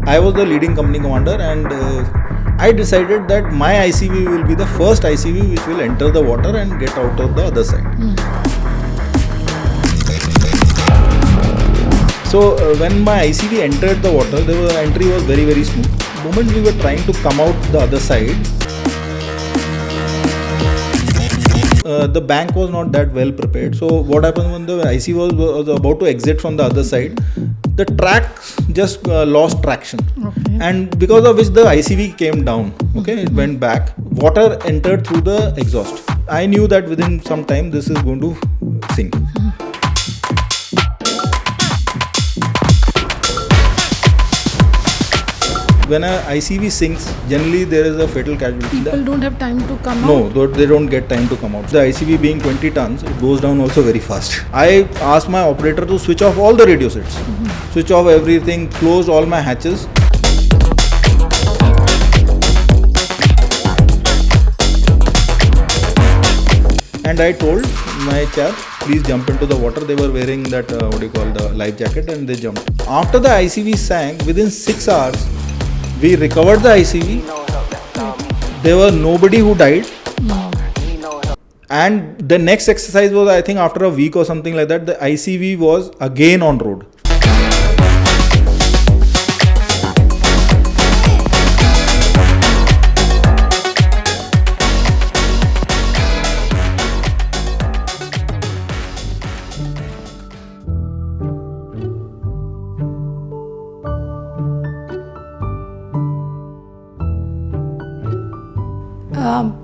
I was the leading company commander, and I decided that my ICV will be the first ICV which will enter the water and get out of the other side. So when my ICV entered the water, the entry was very, very smooth. The moment we were trying to come out the other side, the bank was not that well prepared. So what happened when the ICV was about to exit from the other side, the track just lost traction. Okay. And because of which the ICV came down. Okay, it went back. Water entered through the exhaust. I knew that within some time this is going to sink. When a ICV sinks, generally there is a fatal casualty. People don't have time to come out? No, they don't get time to come out. The ICV being 20 tons, it goes down also very fast. I asked my operator to switch off all the radio sets, switch off everything, closed all my hatches. And I told my chaps, please jump into the water. They were wearing that, the life jacket, and they jumped. After the ICV sank, within 6 hours, we recovered the ICV. There was nobody who died. And the next exercise was, I think, after a week or something like that, the ICV was again on road.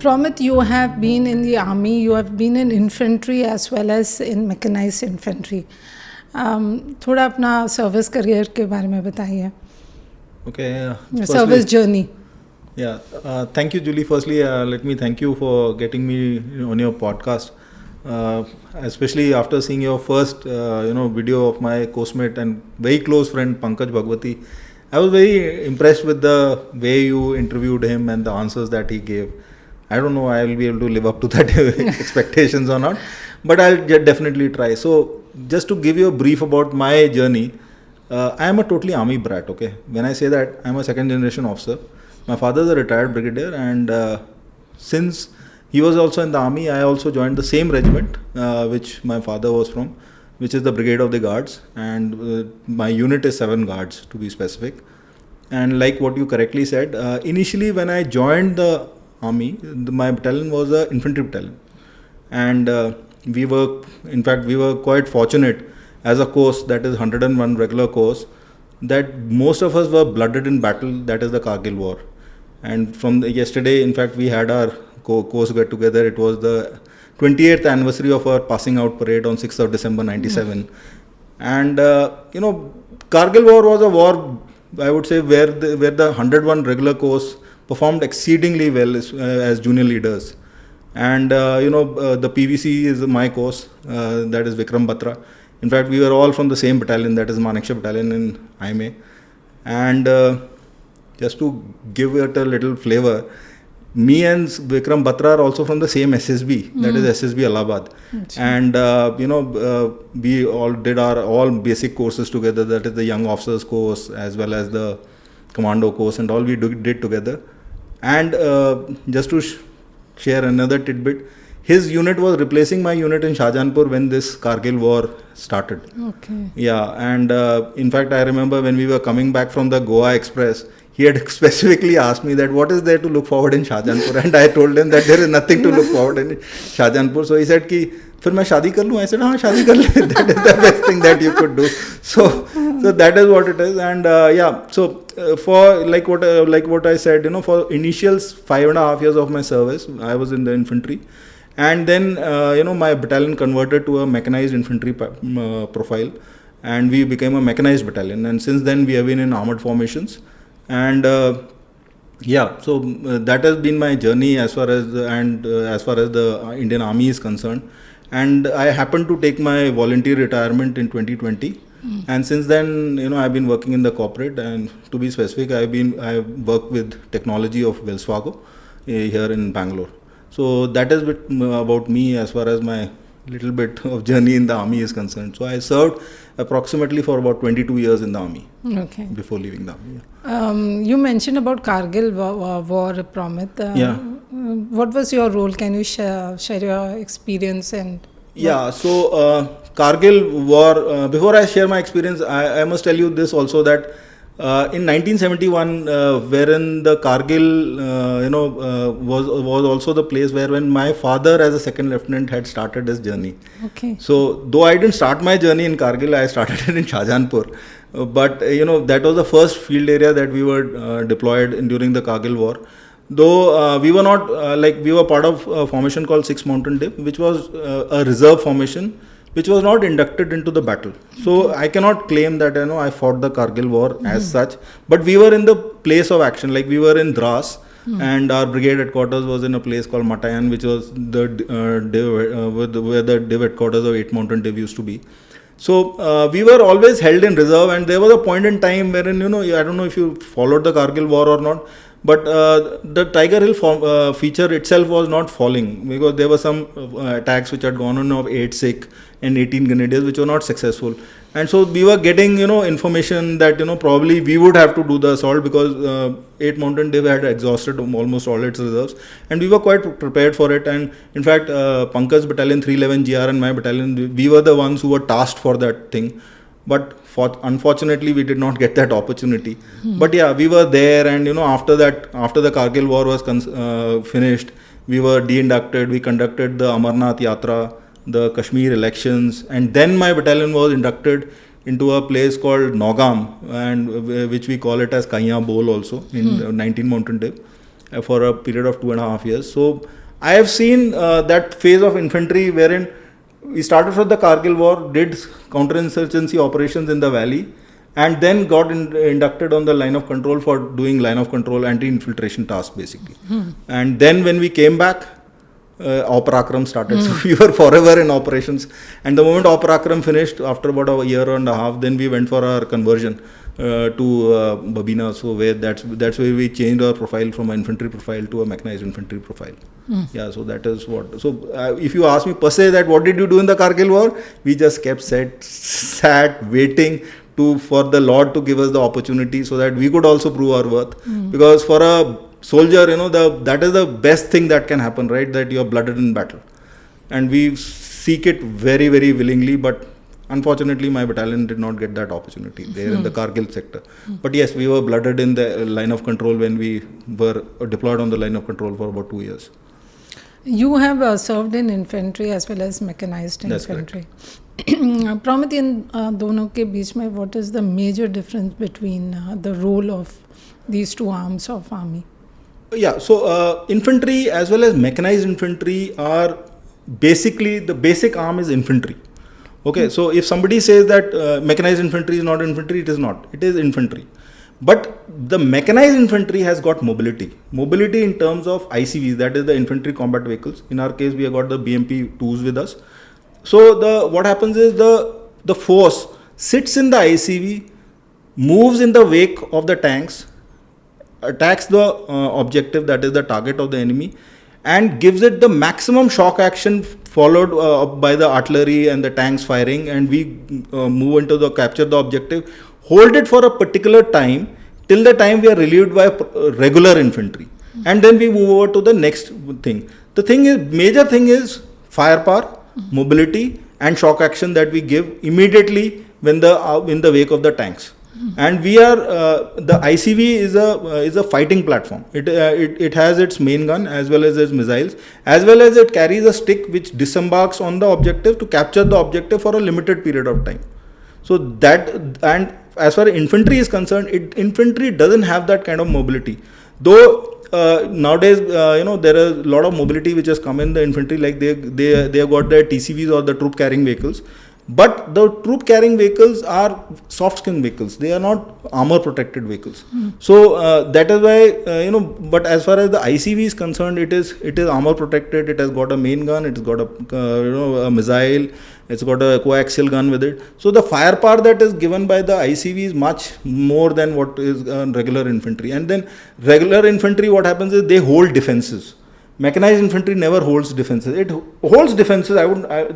Promit, you have been in the army, you have been in infantry as well as in mechanized infantry. थोड़ा अपना service career के बारे में बताइए. Okay. Service journey. Yeah. Thank you, Julie. Firstly, let me thank you for getting me on your podcast. Especially after seeing your first, video of my coursemate and very close friend Pankaj Bhagwati. I was very impressed with the way you interviewed him and the answers that he gave. I don't know I will be able to live up to that expectations or not, but I'll definitely try. So just to give you a brief about my journey, I am a totally army brat, okay? When I say that, I am a second generation officer. My father is a retired brigadier, and since he was also in the army, I also joined the same regiment which my father was from, which is the Brigade of the Guards, and my unit is 7 guards to be specific. And like what you correctly said, initially when I joined the army, my battalion was an infantry battalion, and we were quite fortunate as a course, that is 101 regular course, that most of us were blooded in battle, that is the Kargil War. And from yesterday, in fact, we had our course get together. It was the 28th anniversary of our passing out parade on 6th of December 97. And Kargil War was a war, I would say, where the 101 regular course performed exceedingly well as junior leaders. And the PVC is my course, that is Vikram Batra. In fact, we were all from the same battalion, that is Manekshaw battalion in IMA. And just to give it a little flavor, me and Vikram Batra are also from the same SSB, that is SSB Allahabad. And we all did our all basic courses together, that is the young officers course as well as the commando course, and all we did together. And just to share another tidbit, his unit was replacing my unit in Shahjahanpur when this Kargil War started. Okay. Yeah, and in fact, I remember when we were coming back from the Goa Express, he had specifically asked me that what is there to look forward in Shahjahanpur, and I told him that there is nothing to look forward in Shahjahanpur. So he said कि फिर मैं शादी कर लूँ. I said हाँ शादी कर ले. That is the best thing that you could do. So that is what it is. And so for like what I said, for initial 5.5 years of my service, I was in the infantry, and then my battalion converted to a mechanized infantry profile, and we became a mechanized battalion. And since then we have been in armored formations. And so that has been my journey as far as the Indian Army is concerned. And I happened to take my volunteer retirement in 2020. And since then, I've been working in the corporate, and to be specific, I work with technology of Wells Fargo here in Bangalore. So that is about me as far as my little bit of journey in the army is concerned. So I served approximately for about 22 years in the army. Okay. Before leaving the army. You mentioned about Kargil War, Promit. What was your role? Can you share your experience and? Yeah. So Kargil War. Before I share my experience, I must tell you this also that. In 1971, wherein the Kargil, was also the place where when my father as a second lieutenant had started his journey. Okay. So though I didn't start my journey in Kargil, I started it in Shahjahanpur. But that was the first field area that we were deployed in during the Kargil War. Though we were not we were part of a formation called 6 Mountain Dip, which was a reserve formation, which was not inducted into the battle. So I cannot claim that I fought the Kargil War as such, but we were in the place of action. Like we were in Dras, and our brigade headquarters was in a place called Matayan, which was the where the div headquarters of 8 Mountain Div used to be. So we were always held in reserve, and there was a point in time wherein I don't know if you followed the Kargil War or not. But the Tiger Hill feature itself was not falling because there were some attacks which had gone on of 8 Sikh and 18 Grenadiers which were not successful. And so we were getting information that probably we would have to do the assault because 8 Mountain Div had exhausted almost all its reserves, and we were quite prepared for it. And in fact, Pankaj's battalion 311 GR and my battalion, we were the ones who were tasked for that thing. But unfortunately, we did not get that opportunity. But yeah, we were there, and after the Kargil War was finished, we were de-inducted. We conducted the Amarnath Yatra, the Kashmir elections, and then my battalion was inducted into a place called Nogam, and which we call it as Kaiya Bowl also in 19 Mountain Div for a period of 2.5 years. So I have seen that phase of infantry wherein we started from the Kargil War, did counterinsurgency operations in the valley, and then got inducted on the line of control for doing line of control anti-infiltration tasks basically. And then when we came back, Oparakram started. So we were forever in operations. And the moment Oparakram finished, after about a year and a half, then we went for our conversion to Babina. So that's where we changed our profile from an infantry profile to a mechanized infantry profile. Yeah, so that is what. So if you ask me per se that what did you do in the Kargil War, we just kept sat waiting for the Lord to give us the opportunity so that we could also prove our worth. Because for a soldier, that is the best thing that can happen, right? That you are blooded in battle, and we seek it very, very willingly. But unfortunately, my battalion did not get that opportunity there in the Kargil sector. But yes, we were blooded in the line of control when we were deployed on the line of control for about 2 years. You have served in infantry as well as mechanized infantry. Promit, in दोनों के बीच में, what is the major difference between the role of these two arms of army? Yeah, so infantry as well as mechanized infantry are basically, the basic arm is infantry. Okay, so if somebody says that mechanized infantry is not infantry, it is not. It is infantry. But the mechanized infantry has got mobility. Mobility in terms of ICVs, that is the infantry combat vehicles. In our case, we have got the BMP-2s with us. So what happens is the force sits in the ICV, moves in the wake of the tanks, attacks the objective, that is the target of the enemy, and gives it the maximum shock action followed by the artillery and the tanks firing, and we move into the capture the objective, hold it for a particular time till the time we are relieved by regular infantry, and then we move over to the next thing. The thing is, major thing is firepower, mobility and shock action that we give immediately when in the wake of the tanks. And we are the ICV is a fighting platform. It has its main gun as well as its missiles, as well as it carries a stick which disembarks on the objective to capture the objective for a limited period of time. So that, and as far as infantry is concerned, infantry doesn't have that kind of mobility. Though nowadays there is a lot of mobility which has come in the infantry, like they have got their TCVs or the troop carrying vehicles. But the troop carrying vehicles are soft skin vehicles. They are not armor protected vehicles. So that is why but as far as the ICV is concerned, it is armor protected. It has got a main gun. It's got a missile. It's got a coaxial gun with it. So the firepower that is given by the ICV is much more than what is regular infantry. And then regular infantry, what happens is they hold defenses. Mechanized infantry never holds defenses. It holds defenses.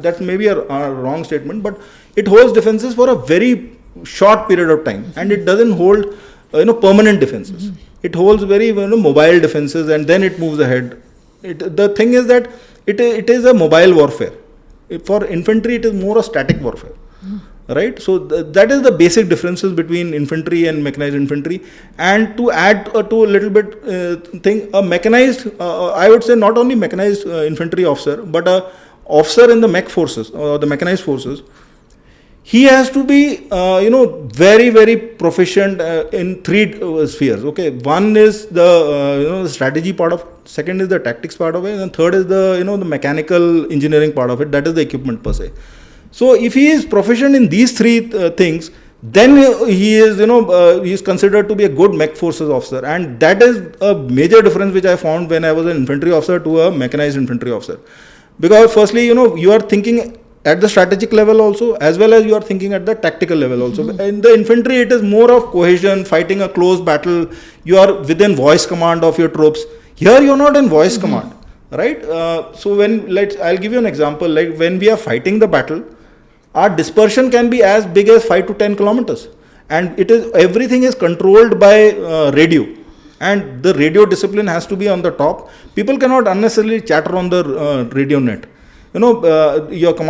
That's maybe a wrong statement, but it holds defenses for a very short period of time, and it doesn't hold permanent defenses. It holds very mobile defenses, and then it moves ahead. The thing is that it is a mobile warfare. For infantry, it is more a static warfare. Right, so that is the basic differences between infantry and mechanized infantry. And to add to a little bit a mechanized, I would say not only mechanized infantry officer, but a officer in the mech forces or the mechanized forces, he has to be very, very proficient in three spheres. Okay, one is the strategy part of it, second is the tactics part of it, and third is the the mechanical engineering part of it, that is the equipment per se. So if he is proficient in these three things, then he is he is considered to be a good mech forces officer, and that is a major difference which I found when I was an infantry officer to a mechanized infantry officer. Because firstly, you are thinking at the strategic level also, as well as you are thinking at the tactical level also. In the infantry, it is more of cohesion, fighting a close battle. You are within voice command of your troops. Here you are not in voice command, right? So I'll give you an example. Like when we are fighting the battle, our dispersion can be as big as 5 to 10 kilometers, and everything is controlled by radio, and the radio discipline has to be on the top. People cannot unnecessarily chatter on the radio net. Your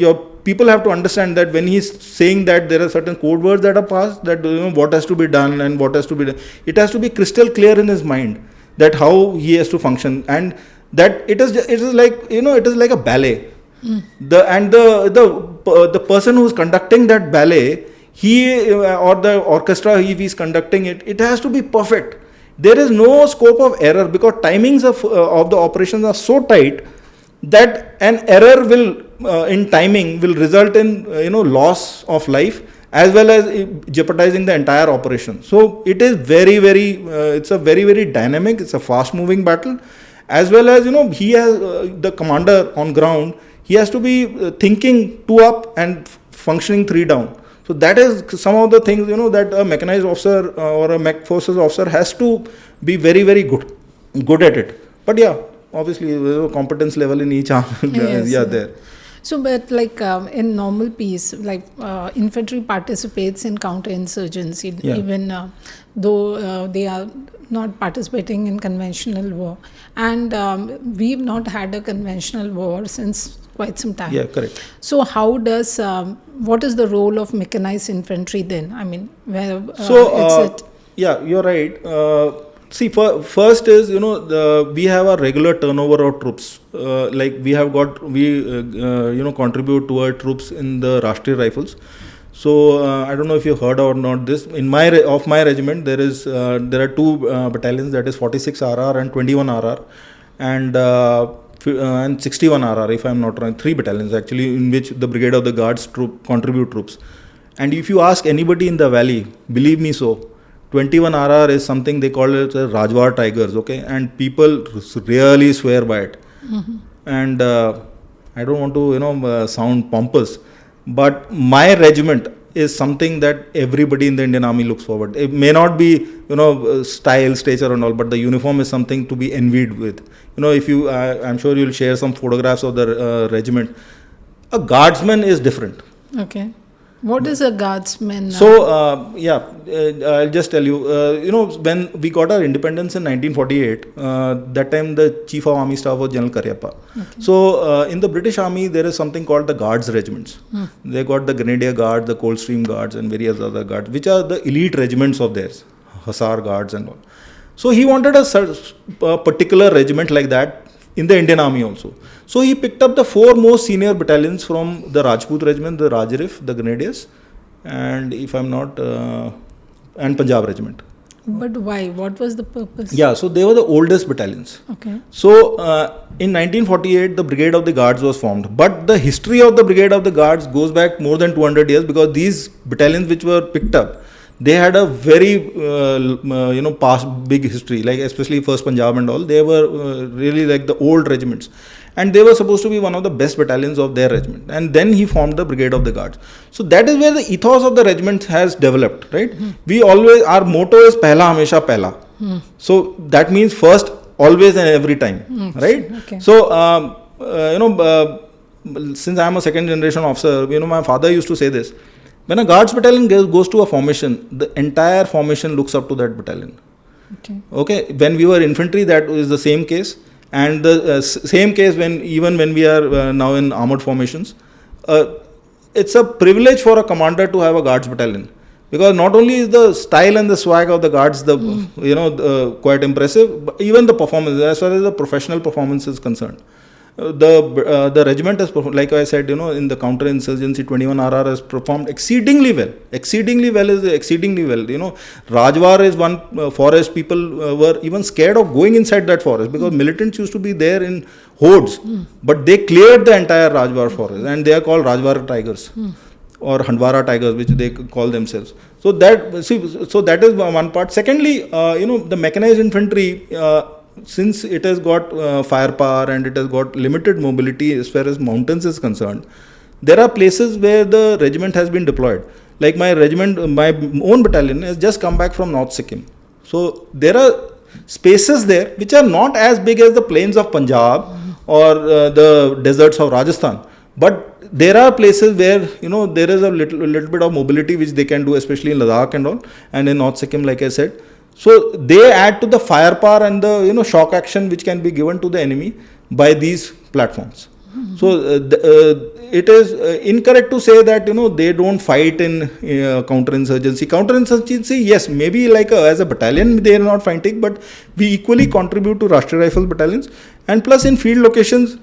your people have to understand that when he's saying that there are certain code words that are passed, that what has to be done and what has to be done, it has to be crystal clear in his mind that how he has to function, and that it is like a ballet. The person who is conducting that ballet, or the orchestra, if he is conducting it, it has to be perfect. There is no scope of error, because timings of the operations are so tight that an error in timing will result in loss of life, as well as jeopardizing the entire operation. So it is very, very it's a very, very dynamic, it's a fast moving battle, as well as he has the commander on ground. He has to be thinking 2 up and functioning 3 down. So that is some of the things that a mechanized officer or a mech forces officer has to be very, very good at it. But yeah, obviously competence level in each arm there. So, but like in normal peace, like infantry participates in counterinsurgency, even though they are not participating in conventional war, and we've not had a conventional war since quite some time. Yeah, correct. So how does what is the role of mechanized infantry then? I mean, where yeah, you're right. See, first is we have a regular turnover of troops. Like we contribute to our troops in the Rashtriya Rifles. So I don't know if you heard or not this. In my regiment, there are 2 battalions, that is 46 RR and 21 RR, and 61 RR, if I'm not wrong. 3 battalions actually, in which the Brigade of the Guards contribute troops. And if you ask anybody in the valley, believe me, 21 RR is something they call it Rajwar Tigers, okay, and people really swear by it. And I don't want to sound pompous, but my regiment is something that everybody in the Indian Army looks forward. It may not be style, stature and all, but the uniform is something to be envied with. If you I'm sure you'll share some photographs of the regiment. A guardsman is different. Okay. What is a guardsman? So, I'll just tell you, when we got our independence in 1948, that time the Chief of Army Staff was General Karyappa. Okay. So, in the British Army, there is something called the Guards regiments. They got the Grenadier Guards, the Coldstream Guards and various other guards, which are the elite regiments of theirs, Hussar Guards and all. So, he wanted a particular regiment like that in the Indian Army also. So he picked up the 4 most senior battalions from the Rajput regiment, the Rajrif, the Grenadiers, and if I'm not, and Punjab regiment. But why? What was the purpose? Yeah, so they were the oldest battalions. Okay. So in 1948, the Brigade of the Guards was formed. But the history of the Brigade of the Guards goes back more than 200 years, because these battalions which were picked up, they had a very, past big history, like especially first Punjab and all. They were really like the old regiments. And they were supposed to be one of the best battalions of their regiment. And then he formed the Brigade of the Guards. So that is where the ethos of the regiment has developed, right? We always, our motto is Pehla Hamesha Pehla. So that means first always and every time, right? Okay. So, since I am a second generation officer, my father used to say this. When a guards battalion goes to a formation, the entire formation looks up to that battalion. Okay. When we were infantry, that is the same case. And the same case when we are now in armored formations. It's a privilege for a commander to have a guards battalion, because not only is the style and the swag of the guards quite impressive, but even the performance, as far as the professional performance is concerned. The regiment has performed, like I said, in the counter-insurgency, 21 RR has performed exceedingly well. Exceedingly well. Rajwar is one forest, people were even scared of going inside that forest, because militants used to be there in hordes, but they cleared the entire Rajwar forest, and they are called Rajwar tigers. Or Handwara tigers, which they call themselves. So that is one part. Secondly, the mechanized infantry, since it has got firepower and it has got limited mobility as far as mountains is concerned, there are places where the regiment has been deployed. Like my regiment, my own battalion has just come back from North Sikkim. So there are spaces there which are not as big as the plains of Punjab or the deserts of Rajasthan. But there are places where there is a little bit of mobility which they can do, especially in Ladakh and all, and in North Sikkim, like I said. So they add to the firepower and the shock action which can be given to the enemy by these platforms. So it is incorrect to say that they don't fight in counterinsurgency. Counterinsurgency, yes, maybe like as a battalion they are not fighting, but we equally contribute to Rashtriya Rifles battalions, and plus in field locations.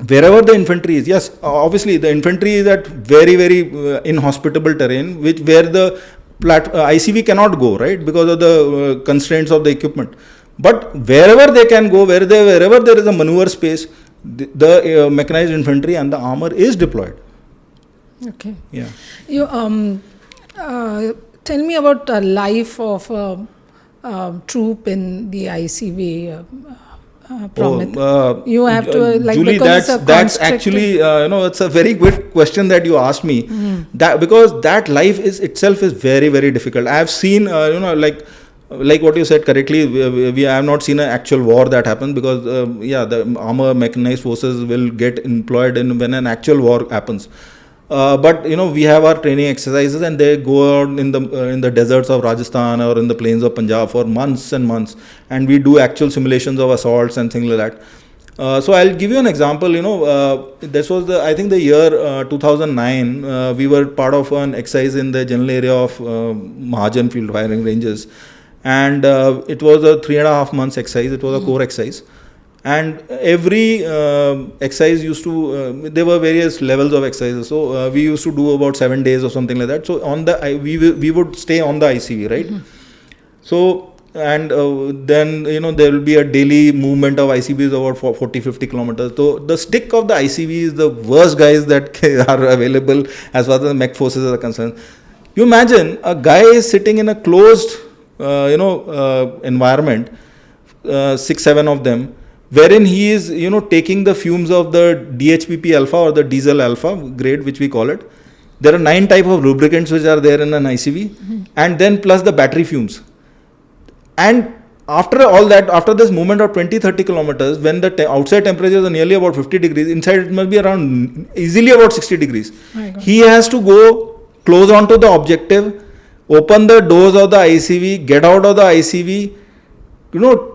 Wherever the infantry is, yes, obviously the infantry is at very, very inhospitable terrain, where the ICV cannot go, right, because of the constraints of the equipment. But wherever they can go, wherever there is a maneuver space, the mechanized infantry and the armor is deployed. Okay. Yeah. You tell me about the life of a troop in the ICV. Promit. You have to Julie, that's actually it's a very good question that you asked me. That because that life itself is very, very difficult. I have seen like what you said correctly. We have not seen an actual war that happens, because the armor mechanized forces will get employed when an actual war happens. But we have our training exercises, and they go out in the deserts of Rajasthan or in the plains of Punjab for months and months, and we do actual simulations of assaults and things like that. So I'll give you an example. This was I think the year 2009. We were part of an exercise in the general area of Mahajan field firing ranges, and it was a 3.5 months exercise. It was a core exercise. And every exercise used to, there were various levels of exercises. So we used to do about 7 days or something like that. So on we would stay on the ICV, right? So, and then, there will be a daily movement of ICVs about 40-50 kilometers. So the stick of the ICV is the worst guys that are available as far as the mech forces are concerned. You imagine a guy is sitting in a closed, environment, 6-7 of them, wherein he is, taking the fumes of the DHPP alpha or the diesel alpha grade, which we call it. There are 9 types of lubricants which are there in an ICV, and then plus the battery fumes. And after all that, after this movement of 20-30 kilometers, when the outside temperatures are nearly about 50 degrees, inside it must be around easily about 60 degrees. He has to go close onto the objective, open the doors of the ICV, get out of the ICV,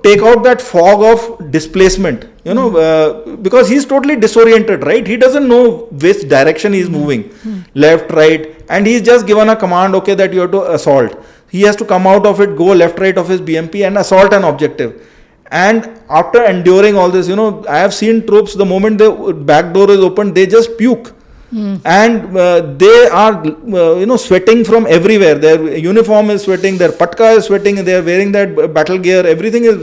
take out that fog of displacement, because he's totally disoriented, right? He doesn't know which direction he's moving, left, right, and he's just given a command, okay, that you have to assault. He has to come out of it, go left, right of his BMP and assault an objective. And after enduring all this, I have seen troops, the moment the back door is opened, they just puke. And they are, sweating from everywhere. Their uniform is sweating, their patka is sweating, they are wearing that battle gear. Everything is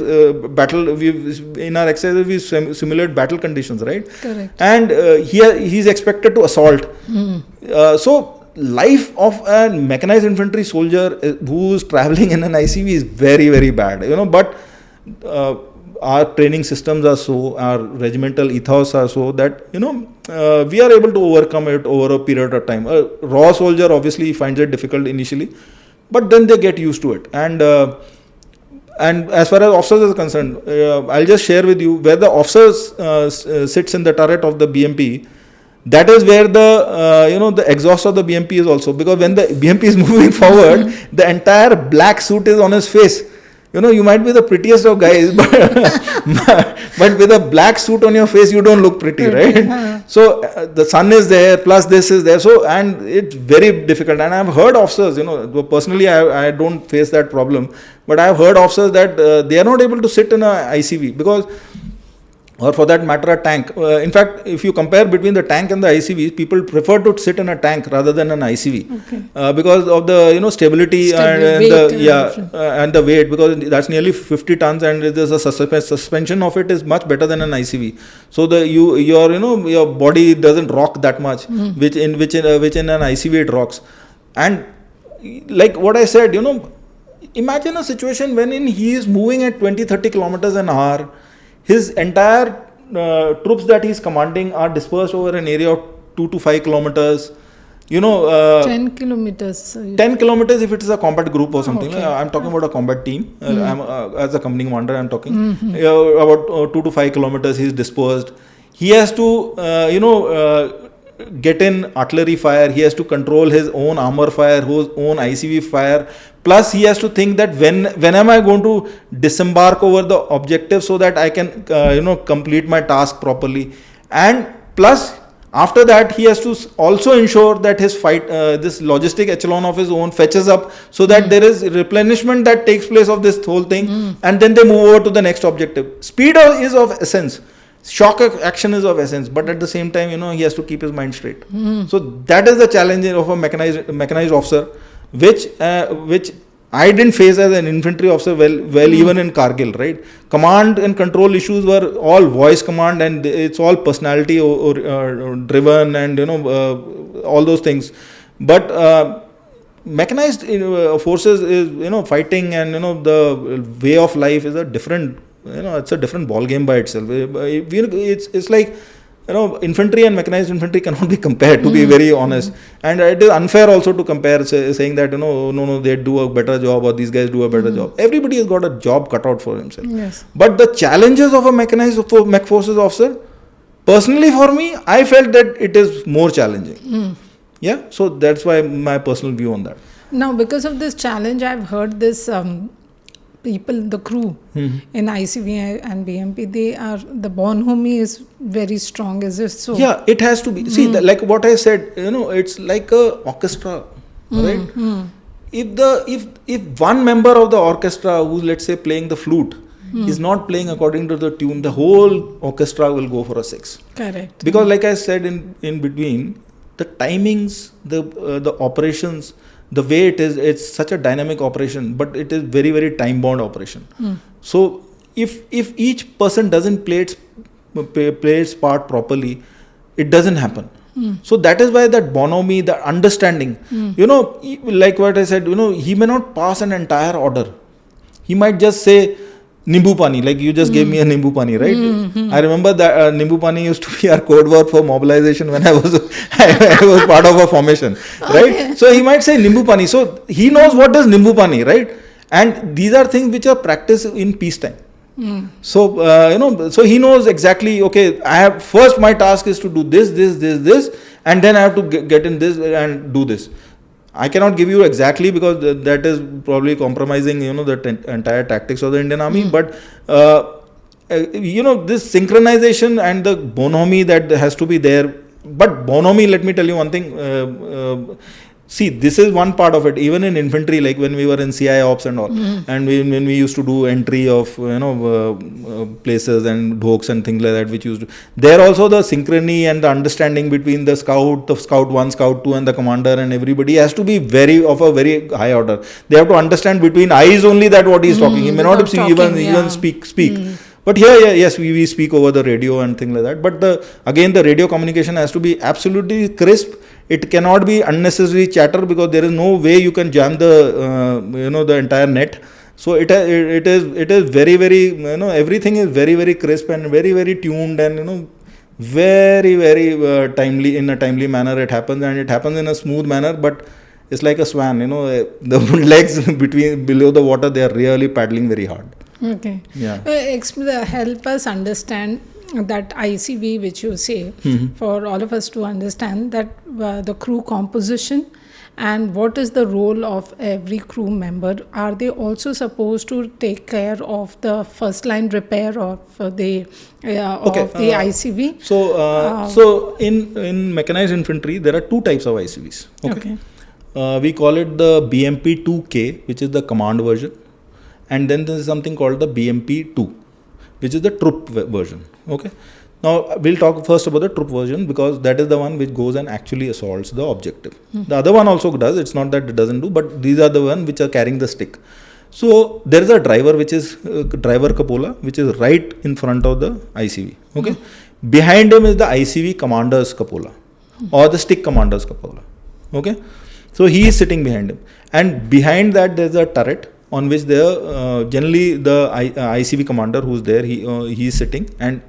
battle. In our exercises, we simulate battle conditions, right? Correct. And he's expected to assault. So life of a mechanized infantry soldier who is traveling in an ICV is very, very bad. But our training systems are so, our regimental ethos are so that, we are able to overcome it over a period of time. A raw soldier obviously finds it difficult initially, but then they get used to it. And and as far as officers is concerned, I'll just share with you where the officers sits in the turret of the BMP. That is where the the exhaust of the BMP is also, because when the BMP is moving forward, the entire black suit is on his face. You might be the prettiest of guys, but with a black suit on your face, you don't look pretty, right? So the sun is there, plus this is there. So, and it's very difficult. And I've heard officers, personally, I don't face that problem, but I've heard officers that they are not able to sit in a ICV because, or for that matter, a tank. In fact, if you compare between the tank and the ICV, people prefer to sit in a tank rather than an ICV, because of the stability and the weight, because that's nearly 50 tons, and there's a suspension of it is much better than an ICV. So your body doesn't rock that much, which in an ICV it rocks. And like what I said, imagine a situation when he is moving at 20-30 kilometers an hour. His entire troops that he is commanding are dispersed over an area of 2 to 5 kilometers. 10 kilometers. 10 kilometers if it is a combat group or something. Okay. I'm talking about a combat team. I'm as a company commander, I'm talking about 2 to 5 kilometers. He is dispersed. He has to get in artillery fire. He has to control his own armor fire, his own ICV fire. Plus, he has to think that when am I going to disembark over the objective so that I can complete my task properly. And plus, after that, he has to also ensure that his this logistic echelon of his own fetches up so that there is replenishment that takes place of this whole thing, and then they move over to the next objective. Speed is of essence. Shock action is of essence, but at the same time, he has to keep his mind straight. So that is the challenge of a mechanized officer, which I didn't face as an infantry officer well even in Kargil, right? Command and control issues were all voice command, and it's all personality or driven, and all those things. But mechanized forces is fighting, and the way of life is a different. It's a different ball game by itself. It's like infantry and mechanized infantry cannot be compared, to be very honest. And it is unfair also to compare, saying that no, they do a better job or these guys do a better job. Everybody has got a job cut out for himself. Yes. But the challenges of a mechanized mech forces officer, personally for me, I felt that it is more challenging. Yeah, so that's why my personal view on that. Now, because of this challenge, I've heard this. People, the crew in ICV and BMP, the bonhomie is very strong. Is it so? Yeah, it has to be. See, like what I said, it's like a orchestra, right? If one member of the orchestra, who's let's say playing the flute, is not playing according to the tune, the whole orchestra will go for a 6. Correct. Because, like I said in between, the timings, the operations. The way it's such a dynamic operation, but it is very, very time-bound operation. So if each person doesn't play its part properly, it doesn't happen. So that is why that bonhomie, the understanding, like what I said, he may not pass an entire order. He might just say, Nimbu Pani, like you just gave me a Nimbu Pani, right? I remember that Nimbu Pani used to be our code word for mobilization when I was part of a formation, right? So he might say Nimbu Pani. So he knows what is Nimbu Pani, right? And these are things which are practiced in peacetime. So so he knows exactly. Okay, first my task is to do this, and then I have to get in this and do this. I cannot give you exactly because that is probably compromising, the entire tactics of the Indian Army. But, this synchronization and the bonhomie that has to be there. But bonhomie, let me tell you one thing. See, this is one part of it. Even in infantry, like when we were in CI ops and all, and when we used to do entry of places and dhokes and things like that, which used to, there also the synchrony and the understanding between the scout 1, scout 2, and the commander and everybody has to be of a very high order. They have to understand between eyes only that what he is talking. He may not even speak. But here, yes, we speak over the radio and things like that. But the radio communication has to be absolutely crisp. It cannot be unnecessary chatter because there is no way you can jam the entire net. So it is very, very, everything is very, very crisp and very, very tuned and very, very timely, in a timely manner it happens, and it happens in a smooth manner. But it's like a swan, the legs below the water, they are really paddling very hard. Okay. Yeah. Help us understand that ICV which you say, for all of us to understand that the crew composition and what is the role of every crew member. Are they also supposed to take care of the first line repair of the ICV? So in mechanized infantry, there are two types of ICVs. Okay. We call it the BMP-2K, which is the command version, and then there is something called the BMP-2, which is the troop version. Okay. Now we'll talk first about the troop version, because that is the one which goes and actually assaults the objective. The other one also does, it's not that it doesn't do, but these are the one which are carrying the stick. So there is a driver, which is driver cupola, which is right in front of the ICV. Okay. Behind him is the ICV commander's cupola or the stick commander's cupola. Okay. So he is sitting behind him, and behind that there is a turret on which generally the ICV commander who's there, he is sitting, and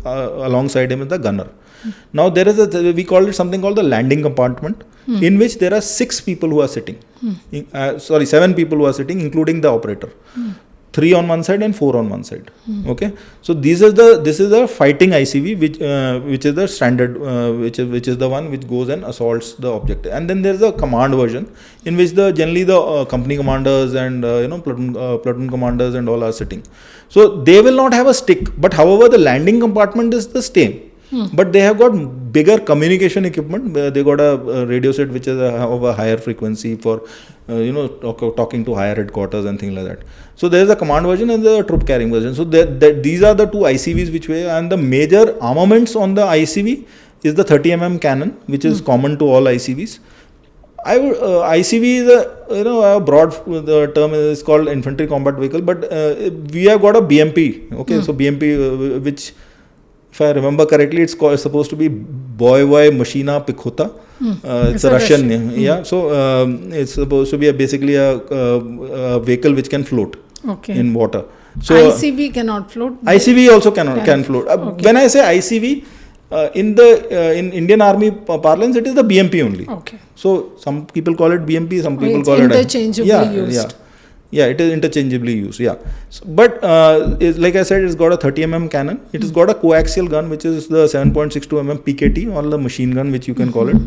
alongside him is the gunner. Now there is we call it something called the landing compartment, in which there are 6 people who are sitting. 7 people who are sitting, including the operator. 3 on one side and 4 on one side. Okay, so this is the fighting ICV, which is the standard, which is the one which goes and assaults the objective. And then there is a command version, in which generally the company commanders and platoon commanders and all are sitting. So they will not have a stick, but however the landing compartment is the same. But they have got bigger communication equipment. They got a radio set which is of a higher frequency for talking to higher headquarters and things like that. So there is a command version and the troop carrying version. So these are the two ICVs which way, and the major armaments on the ICV is the 30mm cannon, which is common to all ICVs. ICV is a broad term, is called Infantry Combat Vehicle, but we have got a BMP. Okay, so BMP, which, if I remember correctly, it's supposed to be Boyvoy Machina Pikhota. It's a Russian name. Yeah, so it's supposed to be basically a vehicle which can float in water. So ICV cannot float. ICV also can float. When I say ICV, in Indian Army parlance, it is the BMP only. Okay. So some people call it BMP, some people call it interchangeably used. Yeah, it is interchangeably used. Yeah, but like I said, it's got a 30mm cannon. It has got a coaxial gun, which is the 7.62mm PKT, or the machine gun, which you can call it.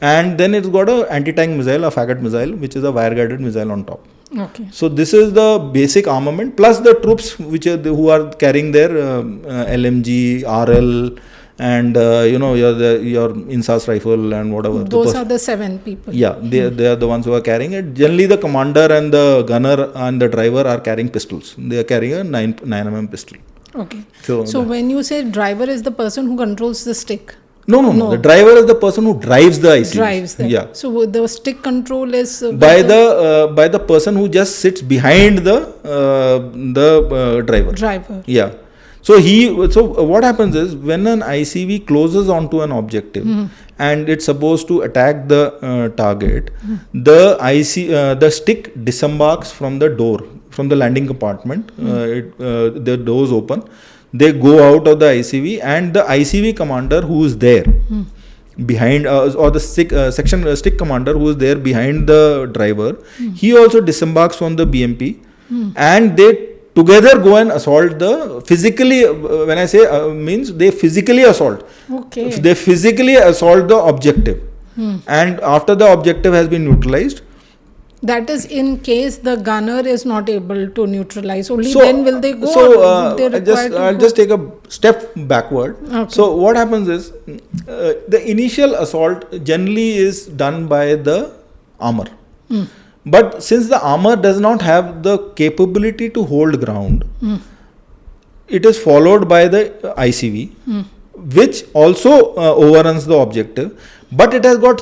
And then it's got a anti-tank missile, a faggot missile, which is a wire-guided missile on top. Okay. So this is the basic armament, plus the troops who are carrying their LMG, RL, and your INSAS rifle and whatever. Those are the 7 people. Yeah, they are the ones who are carrying it. Generally, the commander and the gunner and the driver are carrying pistols. They are carrying a 9mm pistol. Okay. So when you say driver is the person who controls the stick? No. The driver is the person who drives the ICV. Drives them. Yeah. So the stick control is by the person who just sits behind the driver. Driver. Yeah. So what happens is, when an ICV closes onto an objective and it's supposed to attack the target, the stick disembarks from the door, from the landing compartment. The doors open. They go out of the ICV, and the ICV commander who is there behind, or the stick commander who is there behind the driver, he also disembarks from the BMP, and they together go and assault physically, when I say means they physically assault. Okay. They physically assault the objective. And after the objective has been neutralized. That is in case the gunner is not able to neutralize. Only then will they go. I'll just take a step backward. Okay. So what happens is, the initial assault generally is done by the armor. But since the armor does not have the capability to hold ground, it is followed by the ICV, which also overruns the objective. But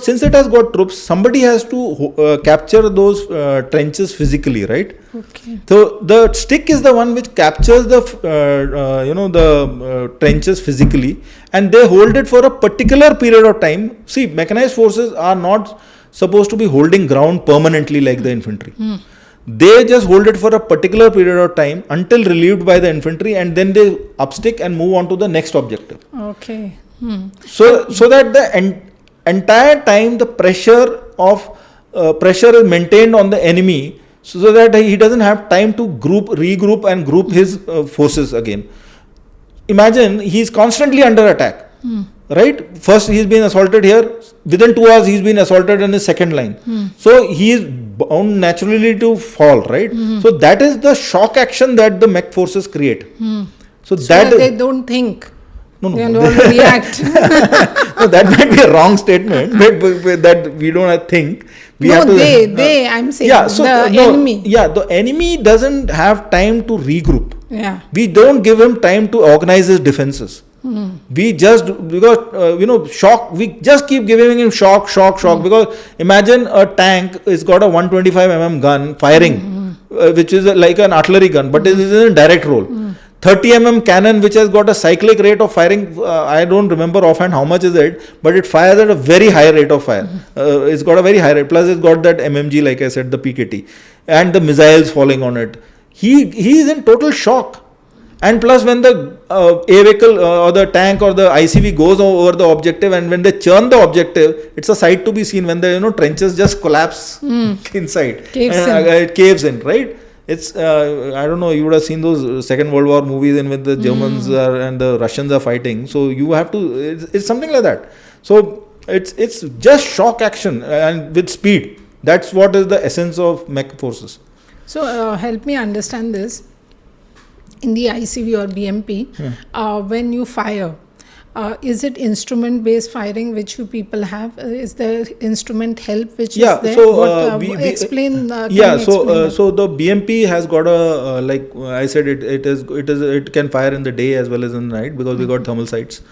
since it has got troops, somebody has to capture those trenches physically, right? Okay. So the stick is the one which captures the trenches physically, and they hold it for a particular period of time. See, mechanized forces are not supposed to be holding ground permanently like the infantry. They just hold it for a particular period of time until relieved by the infantry, and then they upstick and move on to the next objective. Okay. So that the entire time the pressure of pressure is maintained on the enemy, so that he doesn't have time to regroup and group his forces again. Imagine he is constantly under attack, right? First he's been assaulted here, within 2 hours he's been assaulted in his second line. So he is bound naturally to fall, right? So that is the shock action that the mech forces create. So that they don't think. No. They don't react. No, that might be a wrong statement, but that we don't think. I'm saying enemy. Yeah, the enemy doesn't have time to regroup. Yeah. We don't give him time to organize his defenses. We just, because, shock, we just keep giving him shock, because imagine a tank is got a 125 gun firing, which is like an artillery gun, but it is in a direct roll. 30 cannon, which has got a cyclic rate of firing, I don't remember offhand how much is it, but it fires at a very high rate of fire. It's got a very high rate, plus it's got that MMG, like I said, the PKT, and the missiles falling on it. He is in total shock. And plus, when the A vehicle or the tank or the ICV goes over the objective, and when they churn the objective, it's a sight to be seen when the trenches just collapse inside. It caves in, right? It's I don't know, you would have seen those Second World War movies in when the Germans and the Russians are fighting. So you have to, it's something like that. So it's just shock action and with speed. That's what is the essence of mech forces. So help me understand this. In the ICV or BMP, when you fire, is it instrument based firing which you people have? Is there instrument help which is there? So explain. So the BMP has got a like I said, it can fire in the day as well as in the night, because we got thermal sights,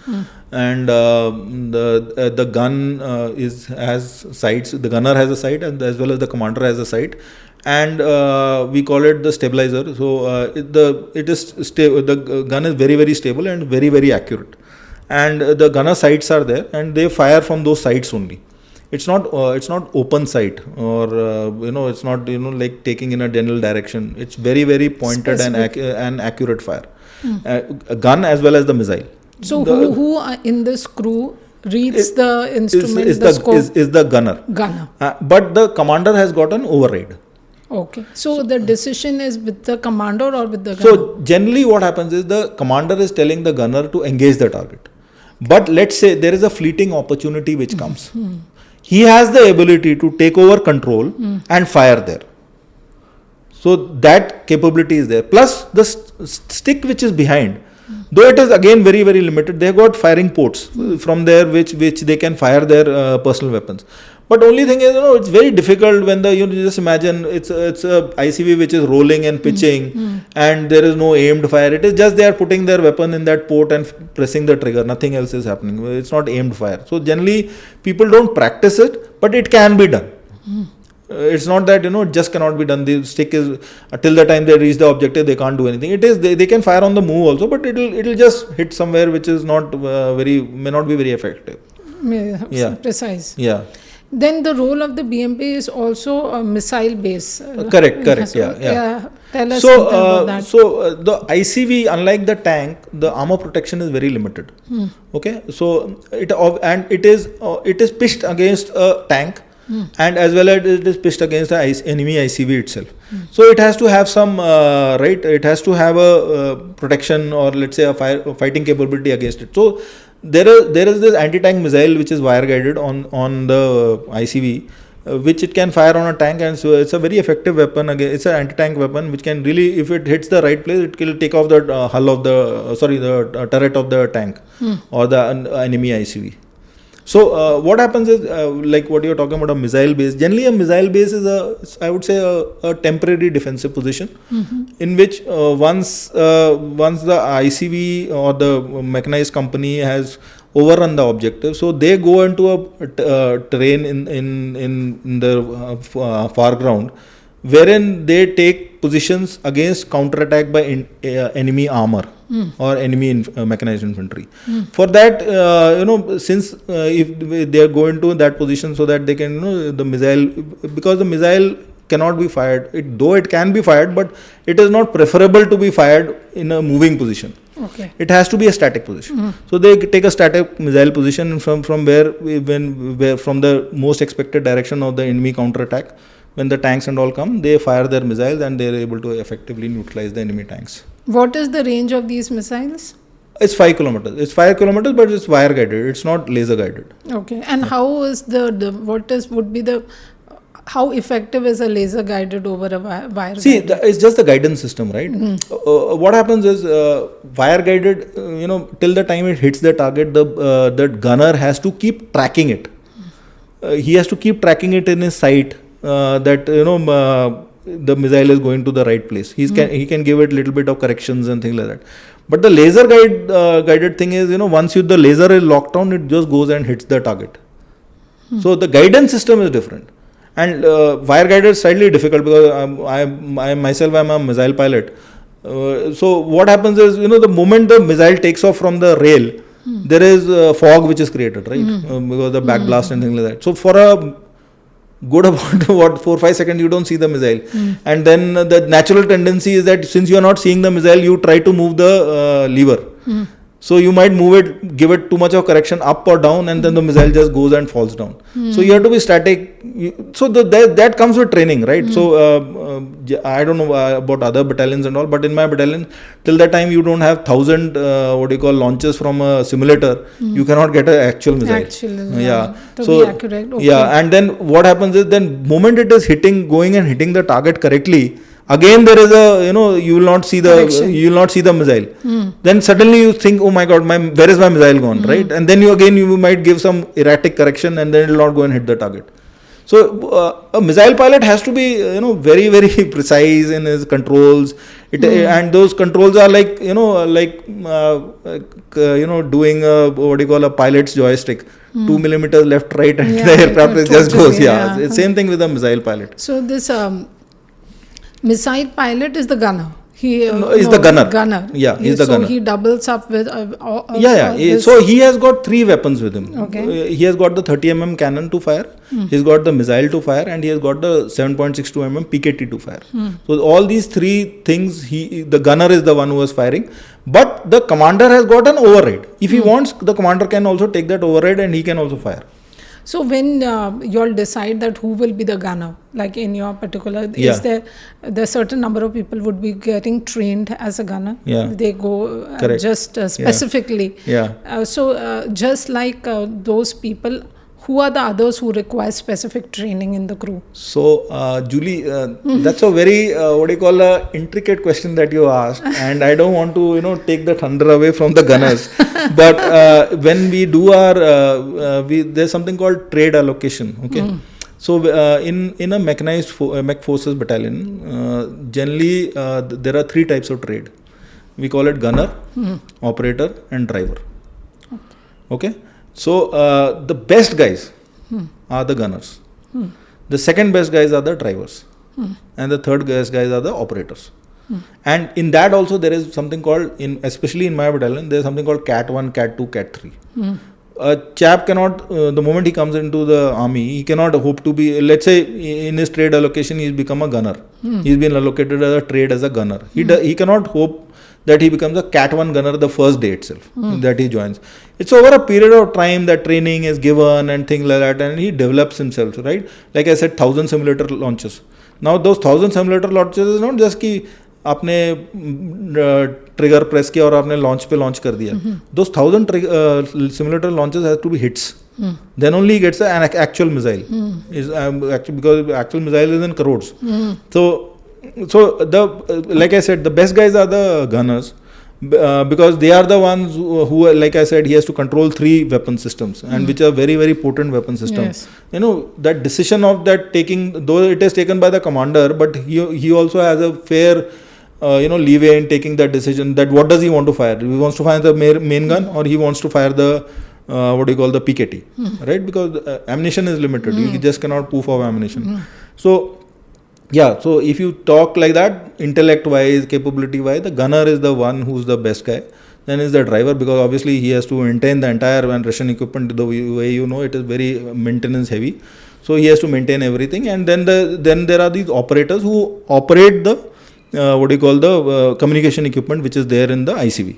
and the gun has sights. The gunner has a sight, and as well as the commander has a sight. And we call it the stabilizer. So the gun is very, very stable and very, very accurate. And the gunner sights are there, and they fire from those sights only. It's not open sight, or it's not like taking in a general direction. It's very, very pointed and accurate fire. A gun as well as the missile. So who in this crew reads the instrument? Is the gunner. But the commander has got an override. Okay. So the decision is with the commander or with the gunner? So generally what happens is the commander is telling the gunner to engage the target. But let's say there is a fleeting opportunity which comes. He has the ability to take over control and fire there. So that capability is there. Plus the stick which is behind, though it is again very, very limited, they have got firing ports from there which they can fire their personal weapons. But only thing is, it's very difficult when you just imagine it's a ICV which is rolling and pitching, and there is no aimed fire. It is just they are putting their weapon in that port and pressing the trigger. Nothing else is happening. It's not aimed fire. So generally people don't practice it, but it can be done. It's not that it just cannot be done. The stick is till the time they reach the objective, they can't do anything. It is they can fire on the move also, but it'll just hit somewhere which is may not be very effective. Precise. Yeah. Then the role of the BMP is also a missile base. Correct. Yeah. Tell us about that. So the ICV, unlike the tank, the armor protection is very limited. Okay. So it is pitched against a tank, and as well as it is pitched against the enemy ICV itself. So it has to have some it has to have a protection, or let's say a fighting capability against it. So there is this anti-tank missile which is wire guided on the ICV, which it can fire on a tank, and so it's a very effective weapon. Again, it's an anti-tank weapon which can really, if it hits the right place, it will take off the hull of the turret of the tank or the enemy ICV. So what happens is, like what you're talking about, a missile base. Generally, a missile base is I would say a temporary defensive position, in which once the ICV or the mechanized company has overrun the objective, so they go into a terrain in the far ground, wherein they take positions against counterattack by enemy armor or enemy mechanized infantry. For that, since if they are going to that position, so that they can, the missile, because the missile cannot be fired, though it can be fired, but it is not preferable to be fired in a moving position. Okay. It has to be a static position. So they take a static missile position from where from the most expected direction of the enemy counterattack. When the tanks and all come, they fire their missiles and they are able to effectively neutralize the enemy tanks. What is the range of these missiles? It's 5 kilometers. It's 5 kilometers, but it's wire guided. It's not laser guided. Okay. And how is how effective is a laser guided over a wire? See, it's just the guidance system, right? What happens is wire guided. Till the time it hits the target, the gunner has to keep tracking it. He has to keep tracking it in his sight. That the missile is going to the right place. He can give it little bit of corrections and things like that. But the laser guided thing is, once the laser is locked down, it just goes and hits the target. So the guidance system is different. And wire guided is slightly difficult because I myself am a missile pilot. So what happens is, the moment the missile takes off from the rail, there is fog which is created, right? Because the backblast and things like that. So for a good about 4-5 seconds you don't see the missile, and then the natural tendency is that since you are not seeing the missile, you try to move the lever. So you might move it, give it too much of correction up or down, and then the missile just goes and falls down. So you have to be static. So that comes with training, right? So I don't know about other battalions and all, but in my battalion, till the time you don't have 1,000 launches from a simulator, you cannot get an actual missile. Yeah. To be accurate. Okay. Yeah, and then what happens is, then moment it is going and hitting the target correctly, again there is a you will not see the missile. Then suddenly you think, oh my god, where is my missile gone, right? And then you might give some erratic correction, and then it will not go and hit the target. So a missile pilot has to be very very precise in his controls. And those controls are like doing a pilot's joystick. 2 millimeters left, right, and the aircraft just goes. It's same thing with a missile pilot. So this missile pilot is the gunner. He is the gunner. Yeah, he's the gunner. So he doubles up with. So he has got 3 weapons with him. Okay. He has got the 30 cannon to fire. He's got the missile to fire, and he has got the 7.62 PKT to fire. So all these 3 things, the gunner is the one who is firing. But the commander has got an override. If he wants, the commander can also take that override, and he can also fire. So when you all decide that who will be the gunner, like in your particular, is there the certain number of people would be getting trained as a gunner? They go just specifically. So just like those people, who are the others who require specific training in the crew? So Julie, that's a very intricate question that you asked, and I don't want to take the thunder away from the gunners. But when we do our there's something called trade allocation. Okay. So in a mechanized mech forces battalion, generally there are 3 types of trade. We call it gunner, operator, and driver. Okay. So the best guys are the gunners. The second best guys are the drivers, and the third best guys are the operators. And in that also there is something called, especially in my battalion, there is something called Cat 1, Cat 2, Cat 3. A chap cannot, the moment he comes into the army, he cannot hope to be, let's say in his trade allocation he's become a gunner. He's been allocated as a trade as a gunner. He cannot hope that he becomes a Cat 1 gunner the first day itself that he joins. It's over a period of time that training is given and things like that, and he develops himself, right? Like I said, 1,000 simulator launches. Now those 1,000 simulator launches is not just कि आपने trigger press किया और आपने launch पे launch कर दिया. Those 1,000 simulator launches has to be hits. Then only he gets an actual missile. Because actual missile is in crores. So like I said, the best guys are the gunners, because they are the ones who, like I said, he has to control 3 weapon systems, and which are very very potent weapon systems. That decision of that taking, though it is taken by the commander, but he also has a fair leeway in taking that decision, that what does he want to fire. He wants to fire the main gun, or he wants to fire the the PKT, right? Because ammunition is limited. You just cannot poof of ammunition. So if you talk like that, intellect wise, capability wise, the gunner is the one who's the best guy. Then is the driver, because obviously he has to maintain the entire Russian equipment. The way it is very maintenance heavy, so he has to maintain everything. And then there are these operators who operate the the communication equipment which is there in the ICV.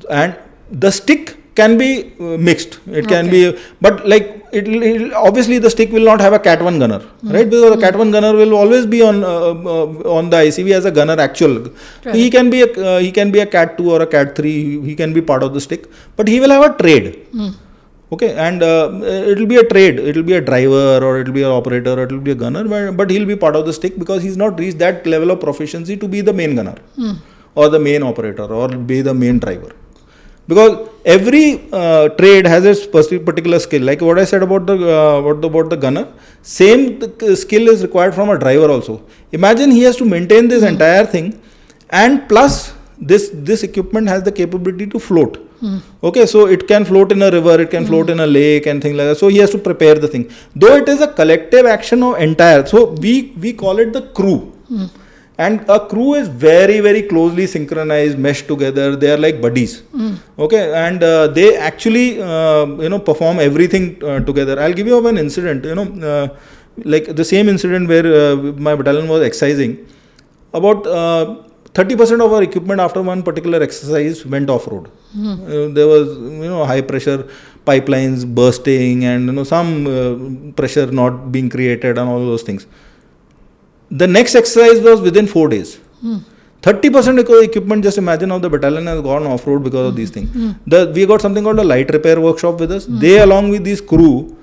and the stick can be mixed. It can be, but like it obviously the stick will not have a Cat 1 gunner, right? Because the Cat 1 gunner will always be on the ICV as a gunner actual. Right. He can be a Cat 2 or a Cat 3. He can be part of the stick, but he will have a trade. Okay, and it will be a trade. It will be a driver, or it will be an operator, or it will be a gunner, but he'll be part of the stick because he's not reached that level of proficiency to be the main gunner or the main operator or be the main driver. Because every trade has its particular skill. Like what I said about the gunner, same skill is required from a driver also. Imagine he has to maintain this entire thing, and plus this equipment has the capability to float. Okay, so it can float in a river, it can float in a lake and things like that. So he has to prepare the thing. Though it is a collective action of entire, so we call it the crew. And a crew is very, very closely synchronized, meshed together. They are like buddies. Okay, and they actually perform everything together. I'll give you an incident. Like the same incident where my battalion was exercising. About 30% of our equipment after one particular exercise went off road. There was high pressure pipelines bursting and some pressure not being created and all those things. The next exercise was within 4 days. 30% equipment, just imagine, of the battalion has gone off road because of these things. We got something called a light repair workshop with us. They, along with this crew,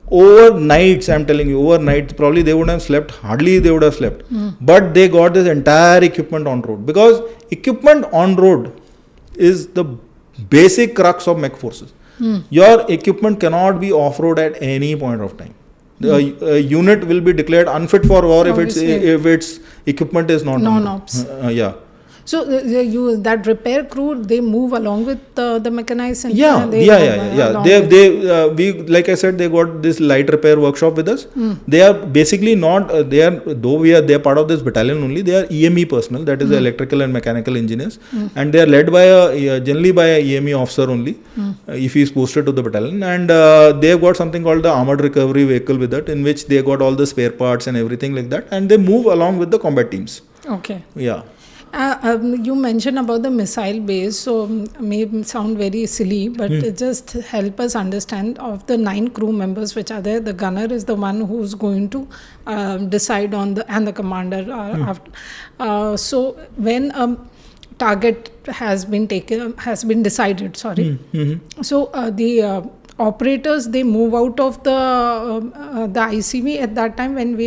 overnights, I'm telling you, overnight, probably they would have slept, hardly they would have slept. But they got this entire equipment on road, because equipment on road is the basic crux of mech forces. Your equipment cannot be off road at any point of time. The unit will be declared unfit for war if its equipment is not non-ops. So that repair crew, they move along with the mechanized. We like I said, they got this light repair workshop with us. They are basically not they are part of this battalion only. They are EME personnel, that is the electrical and mechanical engineers, and they are led by generally by a EME officer only, if he is posted to the battalion. And they have got something called the armored recovery vehicle with that, in which they got all the spare parts and everything like that, and they move along with the combat teams. Okay. Yeah. You mentioned about the missile base, so may sound very silly, but just help us understand, of the 9 crew members which are there, the gunner is the one who's going to decide on and the commander. So when target has been decided, so the operators, they move out of the ICV at that time when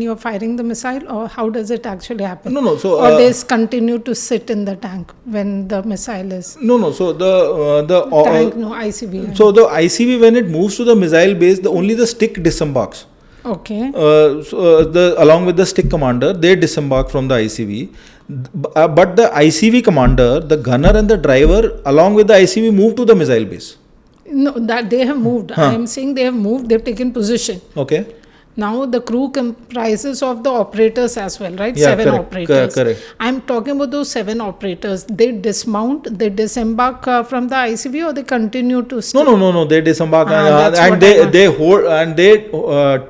you are firing the missile, or how does it actually happen? So or they continue to sit in the tank when the missile is so the tank ICV. So the ICV, when it moves to the missile base, only the stick disembarks. Okay. Along with the stick commander, they disembark from the ICV. But the ICV commander, the gunner and the driver, along with the ICV, move to the missile base. No, that they have moved. I am saying they have moved, they've taken position. Okay. Now the crew comprises of the operators as well, right? Yeah, 7 operators. Correct. I'm talking about those 7 operators. They dismount, they disembark from the ICV, or they continue to stay? No. They disembark and they hold and they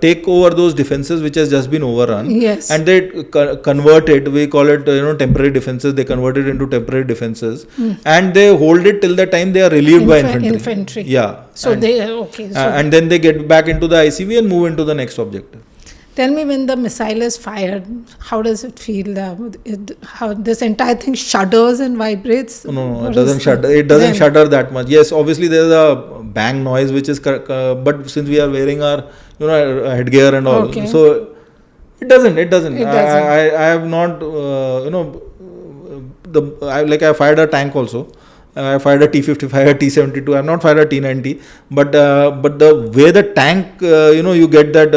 take over those defenses which has just been overrun. Yes. And they convert it. We call it temporary defenses. They convert it into temporary defenses, and they hold it till the time they are relieved by infantry. Yeah. So and then they get back into the ICV and move into the next objective. Tell me, when the missile is fired, how does it feel? How this entire thing shudders and vibrates? No, it doesn't shudder. It doesn't shudder that much. Yes, obviously there is a bang noise which is, but since we are wearing our headgear and all, so it doesn't. I have not I fired a tank also. I fired a T-55, a T-72. I have not fired a T-90, but the way the tank, you get that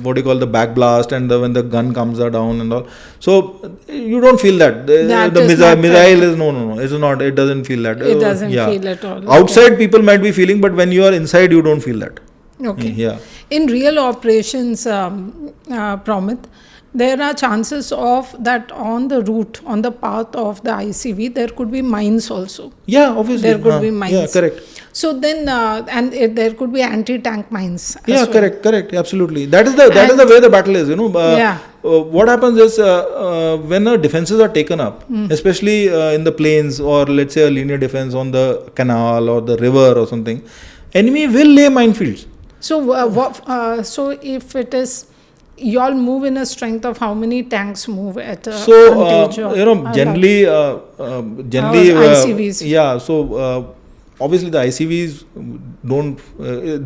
what do you call, the back blast, and when the gun comes down and all. So you don't feel that. The missile is no. It's not. It doesn't feel that. It doesn't feel at all. Outside people might be feeling, but when you are inside, you don't feel that. Okay. Yeah. In real operations, Promit, there are chances of that on the route, on the path of the ICV, there could be mines also. Yeah, obviously. There could be mines. Yeah, correct. So then, there could be anti-tank mines. Yeah, correct, absolutely. That is the way the battle is. What happens is when defenses are taken up, especially in the plains, or let's say a linear defense on the canal or the river or something, enemy will lay minefields. So, so if it is, you all move in a strength of how many tanks move at a generally ICVs. Yeah, so obviously the ICVs don't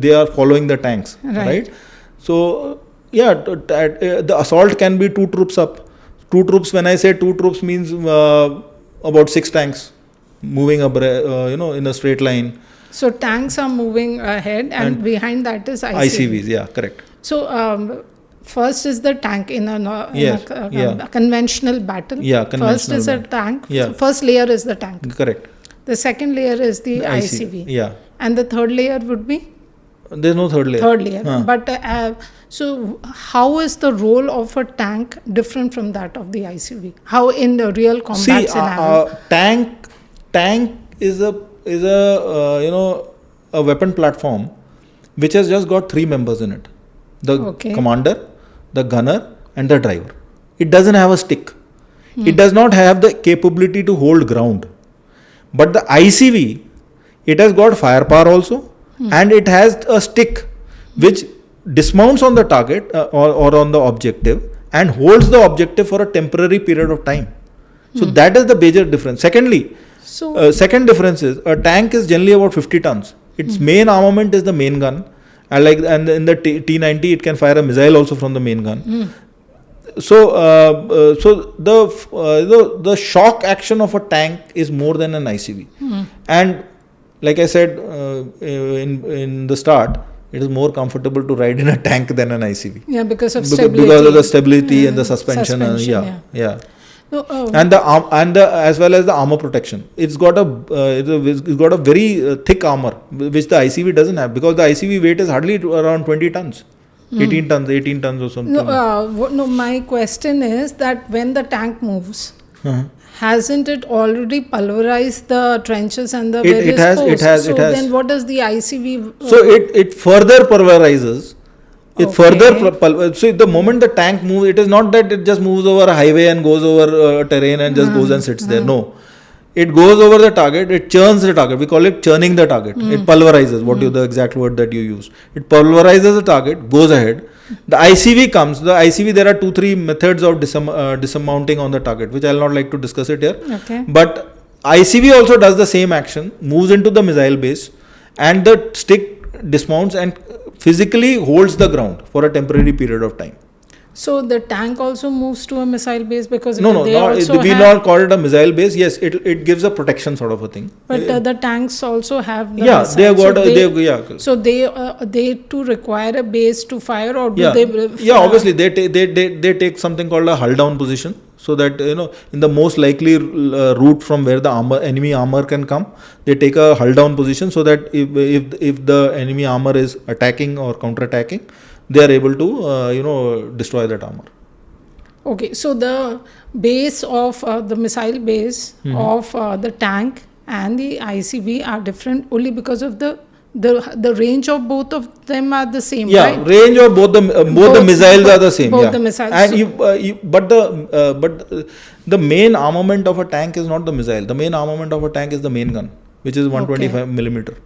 they are following the tanks, right? So the assault can be 2 troops up. 2 troops, when I say 2 troops, means about 6 tanks moving in a straight line. So tanks are moving ahead, and behind that is ICVs. Yeah, correct. So first is the tank in a conventional battle. Yeah, conventional. First is a tank. Yeah. So first layer is the tank. Correct. The second layer is the ICV. Yeah. And the third layer would be? There's no third layer. Third layer. But so how is the role of a tank different from that of the ICV? How in the real combat scenario? Tank is a weapon platform which has just got 3 members in it: the commander, the gunner, and the driver. It doesn't have a stick. It does not have the capability to hold ground. But the ICV, it has got firepower also, and it has a stick which dismounts on the target or on the objective and holds the objective for a temporary period of time. So that is the major difference. Secondly, second difference is a tank is generally about 50 tons. Its main armament is the main gun, and in the T90 it can fire a missile also from the main gun. So the shock action of a tank is more than an ICV, and like I said in the start, it is more comfortable to ride in a tank than an ICV. Yeah, because of stability. Because of the stability and the suspension. Yeah. And as well as the armor protection. It's got a very thick armor which the ICV doesn't have, because the ICV weight is hardly around 20 tons. 18 tons or something. No, my question is that when the tank moves, hasn't it already pulverized the trenches and the various posts? It has. Then what does the ICV... So it further pulverizes. So the moment the tank moves, it is not that it just moves over a highway and goes over terrain and just goes and sits there. No. It goes over the target, it churns the target. We call it churning the target. It pulverizes, the exact word that you use. It pulverizes the target, goes ahead. The ICV comes. The ICV, there are 2-3 methods of dismounting on the target, which I will not like to discuss it here. Okay. But ICV also does the same action, moves into the missile base, and the stick dismounts and physically holds the ground for a temporary period of time. So the tank also moves to a missile base, because we not call it a missile base. Yes, it gives a protection sort of a thing. But the tanks also have the missiles. They have got So they too require a base to fire, or do they? Obviously they take something called a hull down position, so that in the most likely route from where the enemy armor can come, they take a hull down position, so that if the enemy armor is attacking or counter attacking, they are able to destroy that armor. Okay, so the base of the missile base of the tank and the ICV are different only because of the range of both of them are the same, right? Range of both the missiles are the same. Both the missiles. And but the main armament of a tank is not the missile. The main armament of a tank is the main gun, which is 125 millimeter.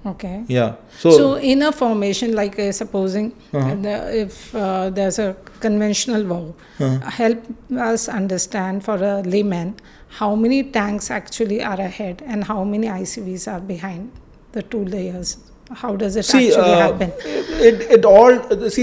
Okay. Yeah. So in a formation, like supposing if there's a conventional war, help us understand for a layman how many tanks actually are ahead and how many ICVs are behind the 2 layers. How does it actually happen?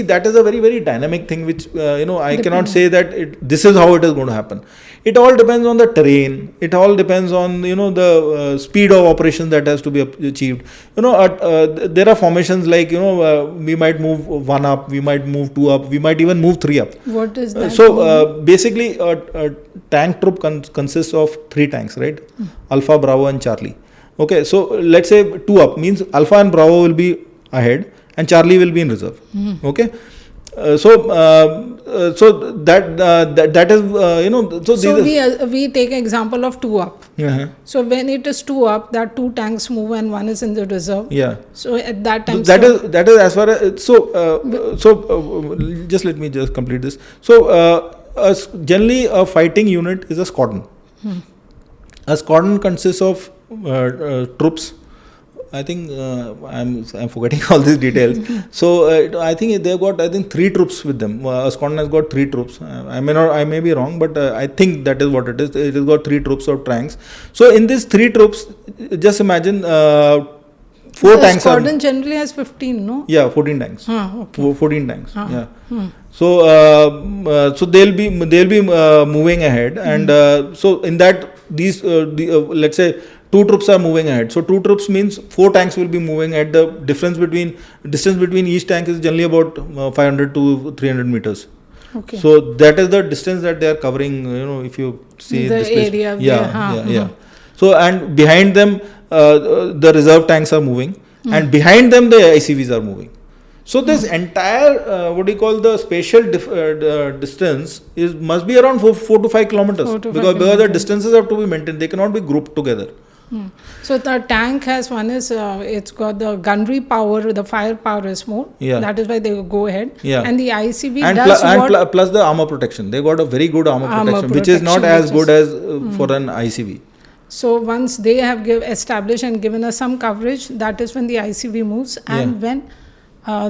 That is a very, very dynamic thing, which I cannot say that this is how it is going to happen. It all depends on the terrain. It all depends on the speed of operation that has to be achieved. There are formations like we might move 1 up, we might move 2 up, we might even move 3 up. What is that? Basically, a tank troop consists of 3 tanks, right? Alpha, Bravo, and Charlie. Okay, so let's say 2 up means Alpha and Bravo will be ahead and Charlie will be in reserve. Okay, So that is So we take example of 2 up. Uh-huh. So when it is 2 up, that 2 tanks move and 1 is in the reserve. Yeah. So at that time, That is as far as just let me just complete this. So generally a fighting unit is a squadron. A squadron consists of troops. I think I'm forgetting all these details. So I think they've got 3 troops with them. A squadron has got 3 troops. I may be wrong, but I think that is what it is. It has got 3 troops of tanks. So in these 3 troops, just imagine 4 tanks. The squadron generally has 15, no? Yeah, 14 tanks. Okay. 14 tanks. Yeah. So so they'll be moving ahead, and so in that let's say 2 troops are moving ahead. So 2 troops means 4 tanks will be moving ahead. The distance between each tank is generally about 500 to 300 meters. Okay. So that is the distance that they are covering. If you see the this area. Yeah. So and behind them the reserve tanks are moving, and behind them the ICVs are moving. So this entire the spatial distance must be around 4 to 5 kilometers because the distances have to be maintained. They cannot be grouped together. So the tank has it's got the gunnery power, the firepower is more. Yeah. That is why they go ahead. Yeah. And the ICV and plus the armor protection. They got a very good armor protection, which is not as good as for an ICV. So once they have established and given us some coverage, that is when the ICV moves, and when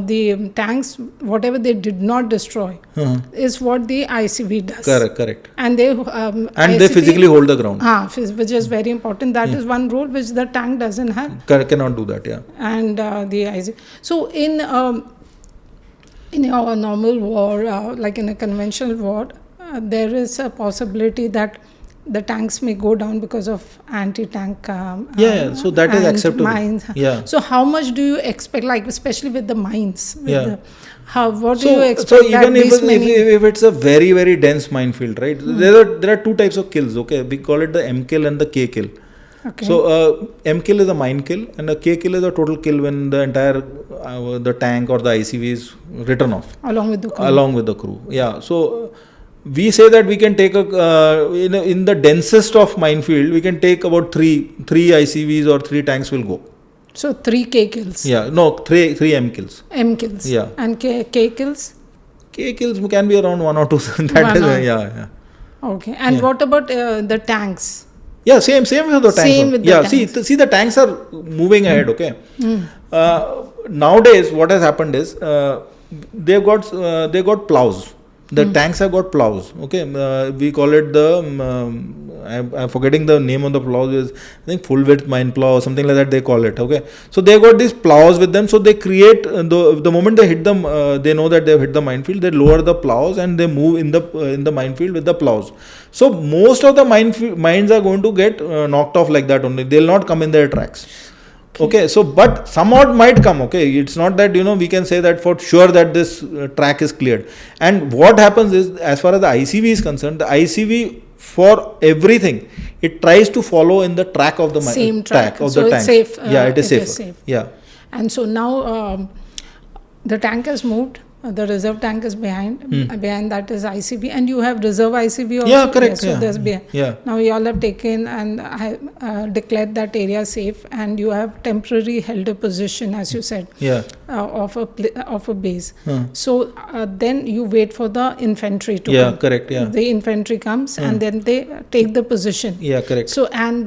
the tanks, whatever they did not destroy, is what the ICV does. Correct. And they they physically hold the ground. Which is very important. That is one role which the tank doesn't have. Cannot do that. Yeah. And the ICV. So in a normal war, like in a conventional war, there is a possibility that the tanks may go down because of anti-tank so that is acceptable. Mines. Yeah. So how much do you expect, like especially with the mines? What do you expect? So even if it's a very, very dense minefield, right? There are 2 types of kills. Okay, we call it the MKill and the KKill. Okay. So MKill is a mine kill, and a KKill is a total kill when the entire the tank or the ICV is written off along with the crew. Yeah. So we say that we can take in the densest of minefield, we can take about 3 ICVs or 3 tanks will go. So 3 KKills. Yeah, no, 3 MKills. MKills. Yeah. And KKills? KKills can be around 1 or 2. Yeah. Okay. And what about the tanks? Yeah, same with the tanks. Same with the tanks. See the tanks are moving ahead. Okay. Nowadays, what has happened is they got plows. The tanks have got plows. Okay, we call it I'm forgetting the name of the plows. Is I think full width mine plow or something like that they call it. Okay, so they got these plows with them. So they create the moment they hit them, they know that they've hit the minefield. They lower the plows and they move in the minefield with the plows. So most of the mines are going to get knocked off like that only. They'll not come in their tracks. Okay, so but somewhat might come. Okay, it's not that we can say that for sure that this track is cleared. And what happens is, as far as the ICV is concerned, the ICV for everything it tries to follow in the track of the same track of so the tank. Safe. It is safer. Safe. Yeah. And so now the tank has moved. The reserve tank is behind. Behind that is ICV, and you have reserve ICV also. Yeah, correct. So there's Now you all have taken and declared that area safe, and you have temporarily held a position, as you said, of a base. So then you wait for the infantry to come. Correct. Yeah, the infantry comes and then they take the position. Yeah, correct. So and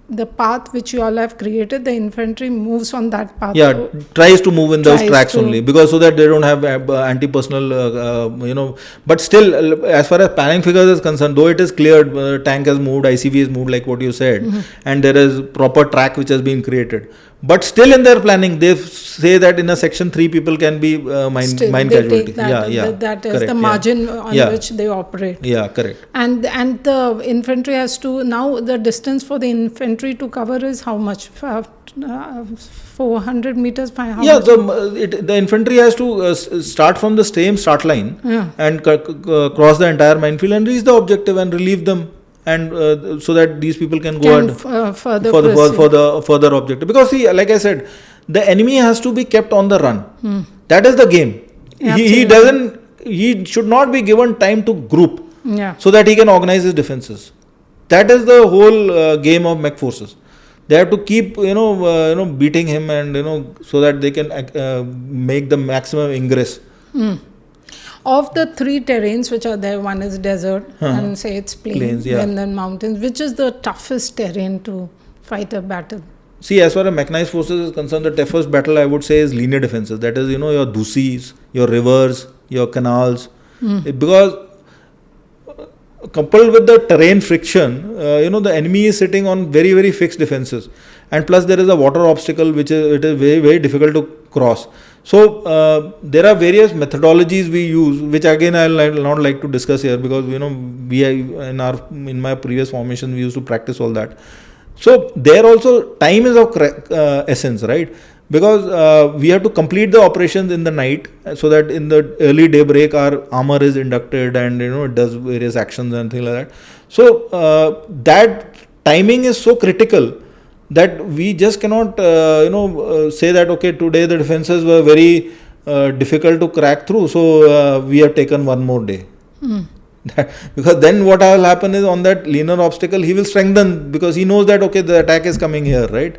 the path which you all have created, the infantry moves on that path. Yeah, tries to move in those tracks only, because so that they don't have anti-personnel, but still, as far as planning figures is concerned, though it is cleared, tank has moved, ICV is moved, like what you said, and there is proper track which has been created. But still in their planning, they say that in a section 3 people can be mine casualty. That is correct, the margin on which they operate. Yeah, correct. And the infantry has to, now the distance for the infantry to cover is how much? 400 meters? The infantry has to start from the same start line and cross the entire minefield and reach the objective and relieve them. And so that these people can go ahead for the further objective. Because see, like I said, the enemy has to be kept on the run. That is the game. he should not be given time to group Yeah. so that he can organize his defenses. That is the whole game of mech forces. They have to keep beating him, and so that they can make the maximum ingress. Of the three terrains which are there, one is desert and say it's plains, yeah. and then mountains. Which is the toughest terrain to fight a battle? See, as far as mechanized forces is concerned, the toughest battle I would say is linear defenses. That is, your dusis, your rivers, your canals. Because coupled with the terrain friction, the enemy is sitting on very, very fixed defenses. And plus there is a water obstacle which is very, very difficult to cross. So there are various methodologies we use, which again I will not like to discuss here, because in my previous formation we used to practice all that. So there also time is of essence, right? Because we have to complete the operations in the night, so that in the early daybreak our armor is inducted and it does various actions and things like that. So that timing is so critical that we just cannot say that okay, today the defenses were very difficult to crack through, so we have taken one more day. Because then what will happen is, on that linear obstacle he will strengthen, because he knows that okay, the attack is coming here, right?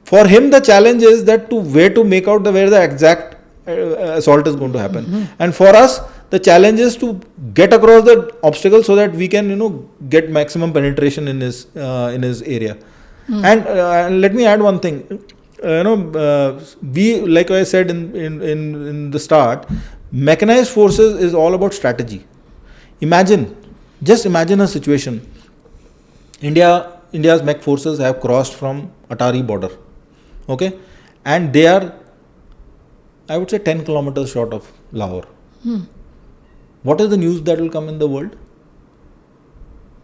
For him the challenge is that where to make out where the exact assault is going to happen. And for us the challenge is to get across the obstacle so that we can get maximum penetration in his area. And let me add one thing. We, like I said in the start, mechanized forces is all about strategy. Just imagine a situation. India's mech forces have crossed from Atari border, okay, and they are, I would say, 10 kilometers short of Lahore. What is the news that will come in the world?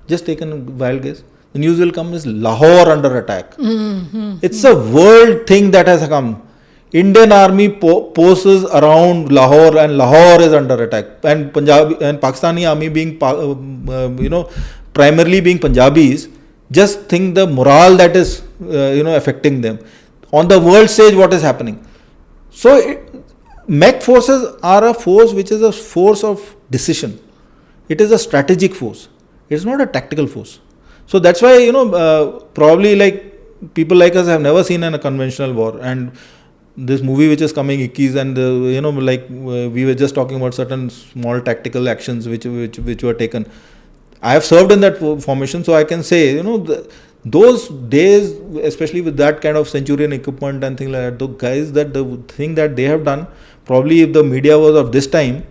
Just take a wild guess. The news will come is Lahore under attack. It's a world thing that has come. Indian army poses around Lahore, and Lahore is under attack. And Punjabi and Pakistani army being primarily being Punjabis, just think the morale that is affecting them. On the world stage, what is happening? So mech forces are a force which is a force of decision. It is a strategic force. It is not a tactical force. So that's why probably like people like us have never seen a conventional war. And this movie which is coming, 21, and we were just talking about certain small tactical actions which were taken. I have served in that formation, so I can say those days, especially with that kind of Centurion equipment and things like that, the guys, that the thing that they have done, probably if the media was of this time,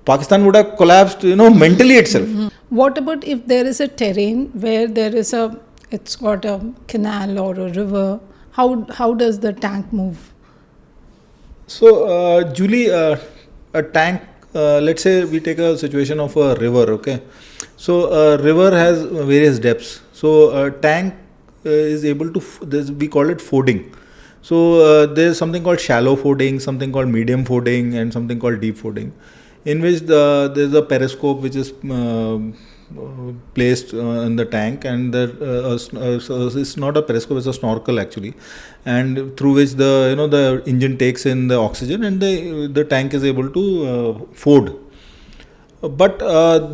Pakistan would have collapsed mentally itself. What about if there is a terrain where it's got a canal or a river? How does the tank move? So, Julie, a tank, let's say we take a situation of a river, okay? So, a river has various depths. So, a tank is able to, we call it fording. So, there's something called shallow fording, something called medium fording, and something called deep fording, in which there's a periscope which is placed in the tank, and it's not a periscope, it's a snorkel actually, and through which the engine takes in the oxygen, and the tank is able to ford. But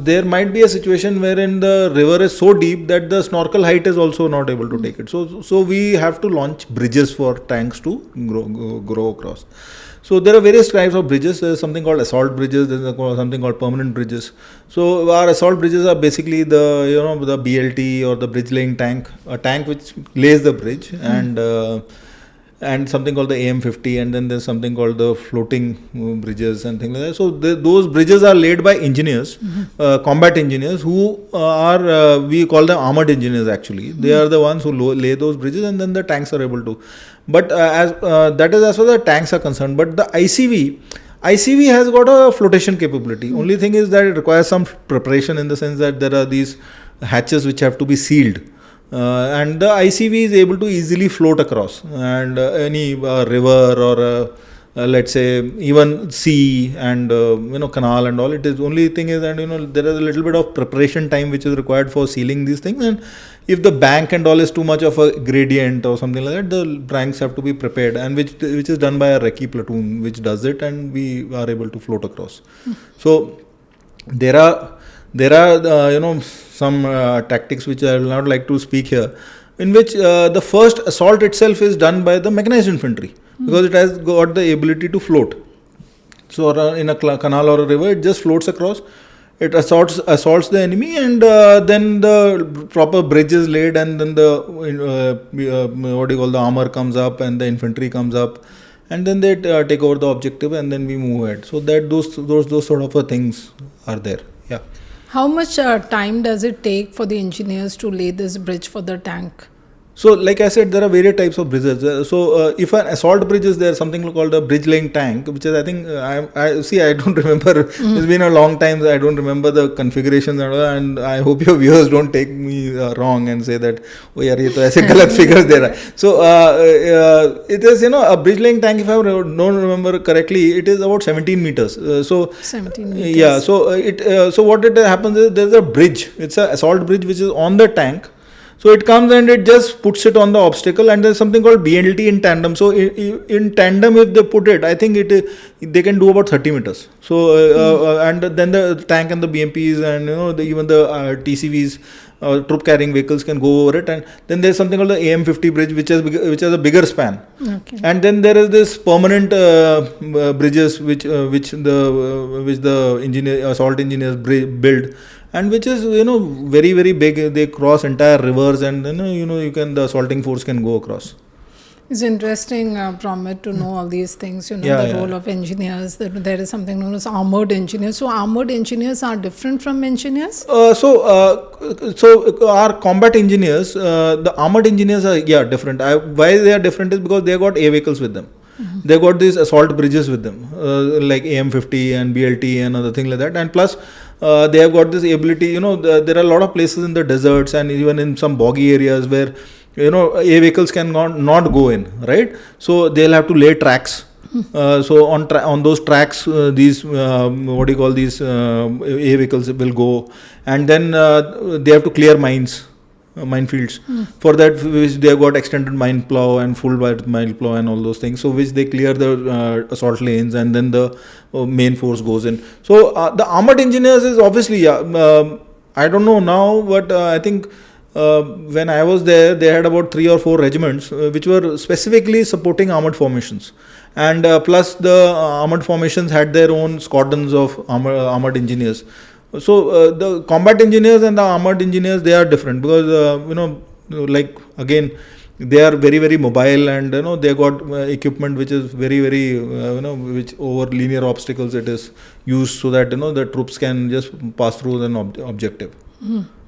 there might be a situation wherein the river is so deep that the snorkel height is also not able to take it. So we have to launch bridges for tanks to grow across. So there are various types of bridges. There is something called assault bridges. There is something called permanent bridges. So our assault bridges are basically the BLT or the bridge laying tank, a tank which lays the bridge, and something called the AM50, and then there's something called the floating bridges and things like that. So those bridges are laid by engineers, combat engineers, who are we call them armored engineers actually. They are the ones who lay those bridges, and then the tanks are able to. But that is as far as the tanks are concerned. But the ICV has got a flotation capability. Only thing is that it requires some preparation, in the sense that there are these hatches which have to be sealed. And the ICV is able to easily float across, and any river or let's say even sea and canal and all. It is only thing is that there is a little bit of preparation time which is required for sealing these things, and if the bank and all is too much of a gradient or something like that, the banks have to be prepared, and which is done by a recce platoon which does it, and we are able to float across. So there are some tactics which I will not like to speak here, in which the first assault itself is done by the mechanized infantry, because it has got the ability to float. So in a canal or a river, it just floats across. It assaults the enemy, and then the proper bridge is laid, and then the armor comes up and the infantry comes up, and then they take over the objective, and then we move ahead. So that those sort of things are there. Yeah. How much time does it take for the engineers to lay this bridge for the tank? So, like I said, there are various types of bridges. If an assault bridge is there, something called a bridge laying tank, which is, I think, I don't remember. It's been a long time. I don't remember the configurations and I hope your viewers don't take me wrong and say that, oh yeah, ye to aise galat figures there. So, it is, a bridge laying tank, if I don't remember correctly, it is about 17 meters. 17 meters. Yeah. So what it happens is there's a bridge. It's an assault bridge which is on the tank. So it comes and it just puts it on the obstacle, and there's something called BLT in tandem. So in tandem, if they put it, I think they can do about 30 meters. So and then the tank and the BMPs and even the TCVs, troop carrying vehicles can go over it, and then there's something called the AM50 bridge, which has a bigger span. Okay. And then there is this permanent bridges which the assault engineers build. And which is very very big. They cross entire rivers, and the assaulting force can go across. It's interesting, Promit, to know all these things. Role of engineers. That there is something known as armoured engineers. So armoured engineers are different from engineers. So our combat engineers, the armoured engineers are different. Why they are different is because they got A vehicles with them. Mm-hmm. They got these assault bridges with them, like AM50 and BLT and other thing like that, and plus. They have got this ability, there are a lot of places in the deserts and even in some boggy areas where, A vehicles can not go in, right? So they'll have to lay tracks. So on those tracks, these, A vehicles will go, and then they have to clear minefields. For that, which they have got extended mine plow and full mine plow and all those things. So which they clear the assault lanes, and then the main force goes in. So the armoured engineers is obviously, I don't know now, but I think when I was there, they had about 3 or 4 regiments which were specifically supporting armoured formations. And plus the armoured formations had their own squadrons of armoured engineers. So the combat engineers and the armoured engineers, they are different because again, they are very very mobile, and they got equipment which is very very which over linear obstacles it is used, so that the troops can just pass through an objective.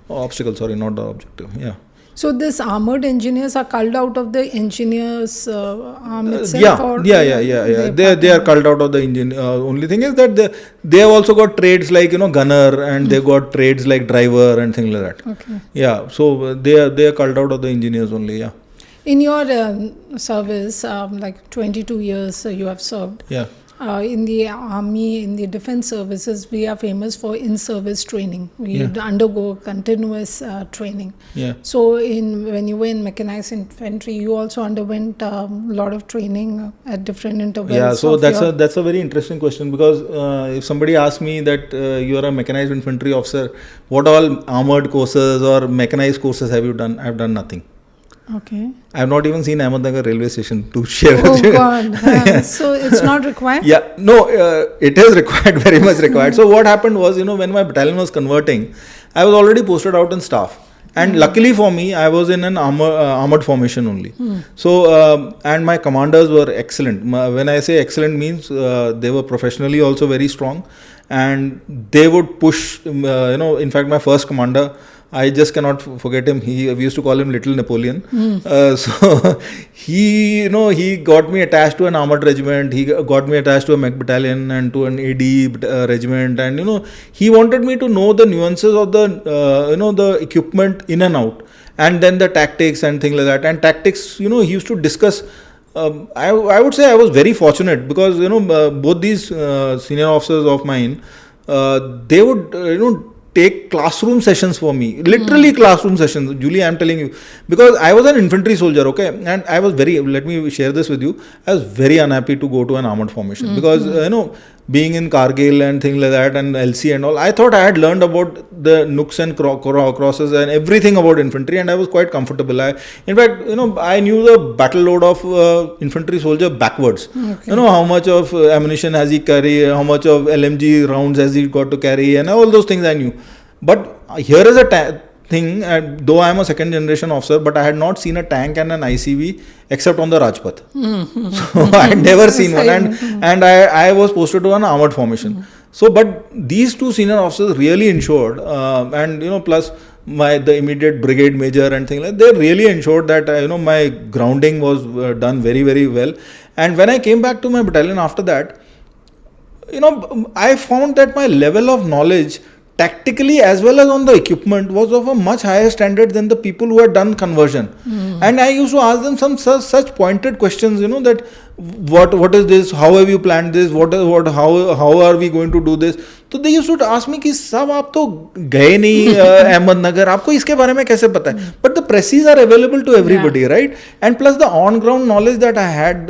Obstacle, sorry, not the objective. Yeah. So this armoured engineers are culled out of the engineers arm itself? They are culled out of the engine. Only thing is that they have also got trades like gunner, and they got trades like driver and things like that. Okay. Yeah. So they are culled out of the engineers only. Yeah. In your service, like 22 years you have served. Yeah. In the army, in the defense services, we are famous for in-service training. We undergo continuous training. Yeah. So when you were in mechanized infantry, you also underwent a lot of training at different intervals. Yeah. So that's a very interesting question, because if somebody asks me that you are a mechanized infantry officer, what all armoured courses or mechanized courses have you done? I've done nothing. Okay. I have not even seen Ahmednagar railway station to share. Oh God! So it's not required. Yeah, no, it is required, very much required. So what happened was, when my battalion was converting, I was already posted out in staff, and luckily for me, I was in an armored formation only. So and my commanders were excellent. When I say excellent means they were professionally also very strong, and they would push. In fact, my first commander, I just cannot forget him. We used to call him Little Napoleon. So he got me attached to an armored regiment. He got me attached to a mech battalion and to an AD regiment. And he wanted me to know the nuances of the equipment in and out, and then the tactics and things like that. And tactics, he used to discuss I would say I was very fortunate because both these senior officers of mine, they would take classroom sessions for me, literally classroom sessions. Julie, I'm telling you, because I was an infantry soldier, okay, and I was let me share this with you. I was very unhappy to go to an armored formation because being in Kargil and things like that and LC and all, I thought I had learned about the nooks and crosses and everything about infantry, and I was quite comfortable. In fact, I knew the battle load of infantry soldier backwards. Okay. How much of ammunition has he carry, how much of LMG rounds has he got to carry, and all those things I knew. But here is a thing, though I am a second generation officer, but I had not seen a tank and an ICV except on the Rajpath. So I had never seen one, and I was posted to an armored formation. So, but these two senior officers really ensured, and plus the immediate brigade major and things like that, they really ensured that my grounding was done very, very well. And when I came back to my battalion after that, I found that my level of knowledge, tactically as well as on the equipment, was of a much higher standard than the people who had done conversion. And I used to ask them some such pointed questions, that what is this, how have you planned this, how are we going to do this. So they used to ask me कि सब आप तो गए नहीं अहमदनगर, आपको इसके बारे में कैसे पता है. But the presses are available to everybody, right? And plus the on ground knowledge that I had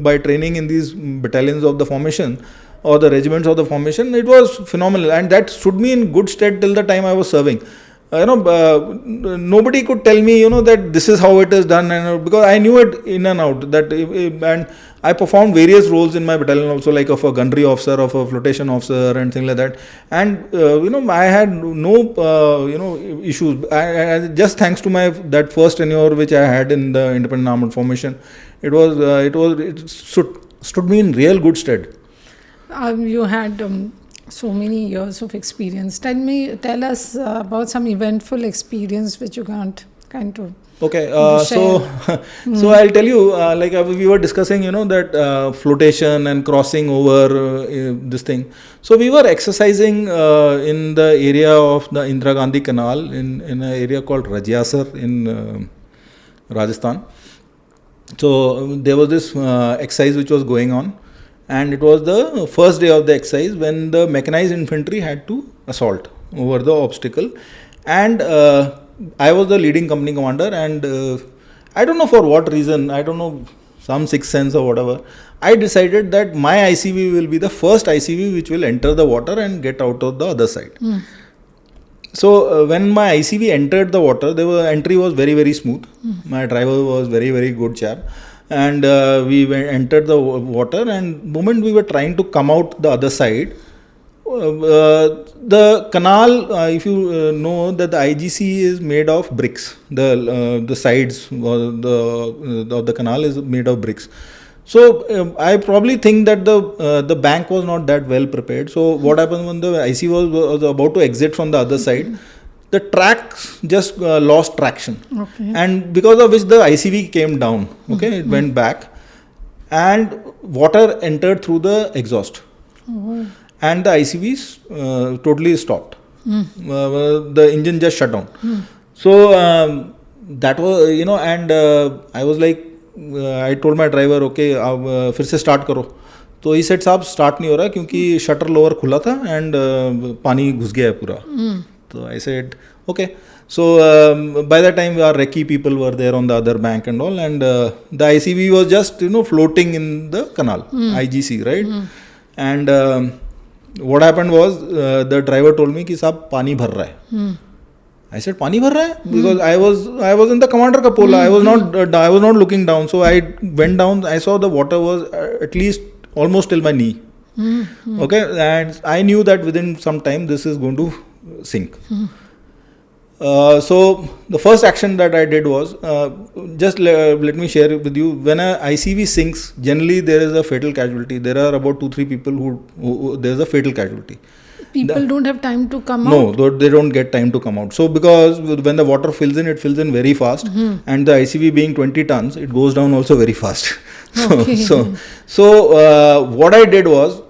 by training in these battalions of the formation or the regiments of the formation, it was phenomenal, and that stood me in good stead till the time I was serving. Nobody could tell me, that this is how it is done, and because I knew it in and out. And I performed various roles in my battalion also, like of a gunnery officer, of a flotation officer, and things like that. And I had no issues. I just thanks to that first tenure which I had in the independent armored formation, it stood me in real good stead. You had so many years of experience. Tell us about some eventful experience which you can't kind of. Okay, so I'll tell you, like we were discussing, that flotation and crossing over this thing. So we were exercising in the area of the Indira Gandhi Canal in an area called Rajyasar in Rajasthan. So there was this exercise which was going on. And it was the first day of the exercise when the mechanized infantry had to assault over the obstacle. And I was the leading company commander, and I don't know for what reason, some sixth sense or whatever, I decided that my ICV will be the first ICV which will enter the water and get out of the other side. So when my ICV entered the water, entry was very, very smooth. My driver was very, very good chap. And we entered the water, and the moment we were trying to come out the other side, the canal, if you know that the IGC is made of bricks, the sides of the canal is made of bricks. So I probably think that the bank was not that well prepared. So what happened when the IC was about to exit from the other side, the tracks just lost traction, and because of which the ICV came down. It went back, and water entered through the exhaust, and the ICVs totally stopped. The engine just shut down. So that was, and I was like, I told my driver, okay, अब फिर से start करो. तो he said, साहब start नहीं हो रहा क्योंकि shutter lower खुला था and पानी घुस गया है पूरा. So I said, okay. So by that time our recce people were there on the other bank and all, and the ICV was just floating in the canal, IGC, right? And what happened was the driver told me कि साहब पानी भर रहा है. I said, पानी भर रहा है? Because I was in the commander Kapola. I was not looking down. So I went down. I saw the water was at least almost till my knee. Okay, and I knew that within some time this is going to sink. So the first action that I did was just let me share it with you. When a ICV sinks, generally there is a fatal casualty. There are about 2-3 people who there is a fatal casualty. People don't have time to come out? No, they don't get time to come out. So because when the water fills in, it fills in very fast. And the ICV being 20 tons, it goes down also very fast. So what I did was,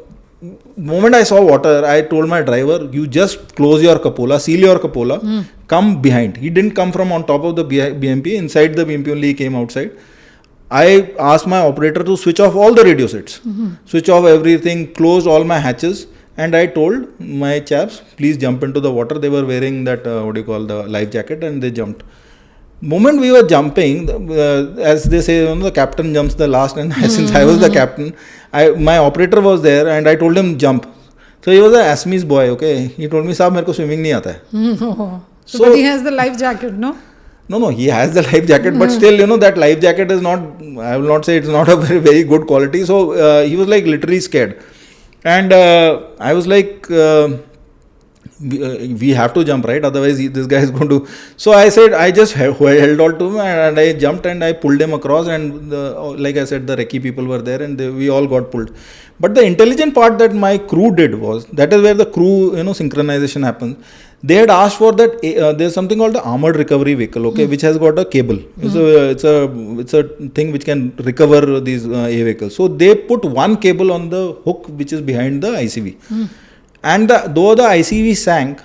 moment I saw water, I told my driver, you just close your cupola, seal your cupola, come behind. He didn't come from on top of the BMP, inside the BMP only he came outside. I asked my operator to switch off all the radio sets, switch off everything, closed all my hatches, and I told my chaps, please jump into the water. They were wearing that, the life jacket, and they jumped. Moment we were jumping, as they say, the captain jumps the last, and since I was the captain, my operator was there, and I told him jump. So he was an Assamese boy, okay. He told me, "Saab, मेरे को swimming नहीं आता है." So but he has the life jacket, no? No, he has the life jacket, but still, that life jacket is not, I will not say it's not a very, very good quality. So he was like literally scared. And I was like, we have to jump, right? Otherwise, this guy is going to. So I said, I just held on to him, and I jumped and I pulled him across. And like I said, the recce people were there, and we all got pulled. But the intelligent part that my crew did was, that is where the crew, synchronization happens. They had asked for that. There's something called the armored recovery vehicle, okay, which has got a cable. It's a thing which can recover these A vehicles. So they put one cable on the hook which is behind the ICV. And though the ICV sank,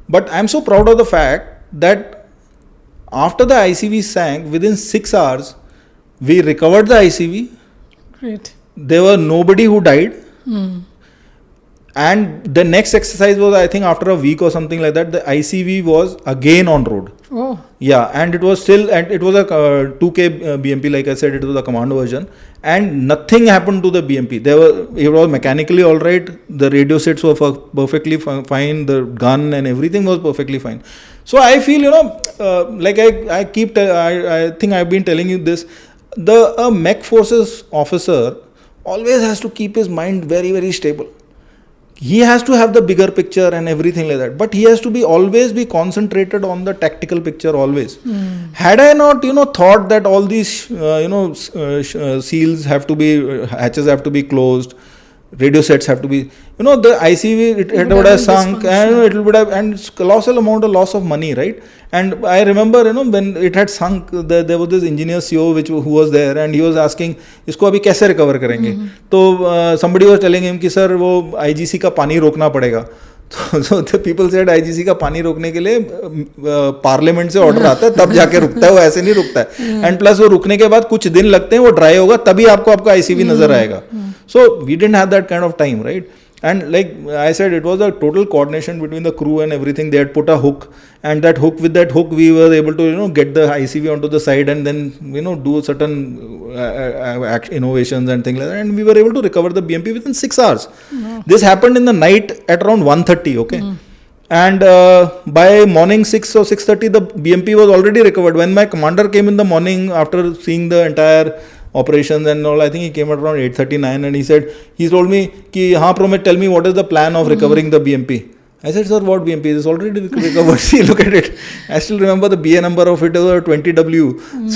but I'm so proud of the fact that after the ICV sank, within 6 hours, we recovered the ICV. Great. There were nobody who died. And the next exercise was, I think, after a week or something like that, the ICV was again on road. Oh. Yeah, and it was still, and it was a 2K BMP, like I said, it was a command version, and nothing happened to the BMP. It was mechanically all right. The radio sets were perfectly fine. The gun and everything was perfectly fine. So I feel, like I think I've been telling you this. The mech forces officer always has to keep his mind very, very stable. He has to have the bigger picture and everything like that, but he has to always be concentrated on the tactical picture always. Had I not, thought that all these, seals have to be, hatches have to be closed, radio sets have to be, the ICV, it would have sunk, and it would have, and colossal loss of money, right? And I remember, when it had sunk, there was this engineer CEO who was there, and he was asking, "Isko abhi kaise recover karenge?" So somebody was telling him कि sir वो IGC का पानी रोकना पड़ेगा. So the people said IGC का पानी रोकने के लिए पार्लियामेंट से ऑर्डर आता है, तब जाके रुकता है, वो ऐसे नहीं रुकता है. एंड प्लस वो रुकने के बाद कुछ दिन लगते हैं, वो ड्राई होगा, तभी आपको आपका ICV नजर आएगा. So we didn't have that kind of time, right? And like I said, it was a total coordination between the crew and everything. They had put a hook, and with that hook we were able to get the ICV onto the side, and then do certain innovations and things like that, and we were able to recover the BMP within 6 hours. This happened in the night at around 1:30, okay. And by morning 6 or 6:30 the BMP was already recovered. When my commander came in the morning after seeing the entire operations and all, I think he came at around 8:39, and he told me ki, "Haan Promit, tell me what is the plan of recovering the BMP." I said, "Sir, what BMP? It is already recovered." See, look at it. I still remember the BA number of it was 20W.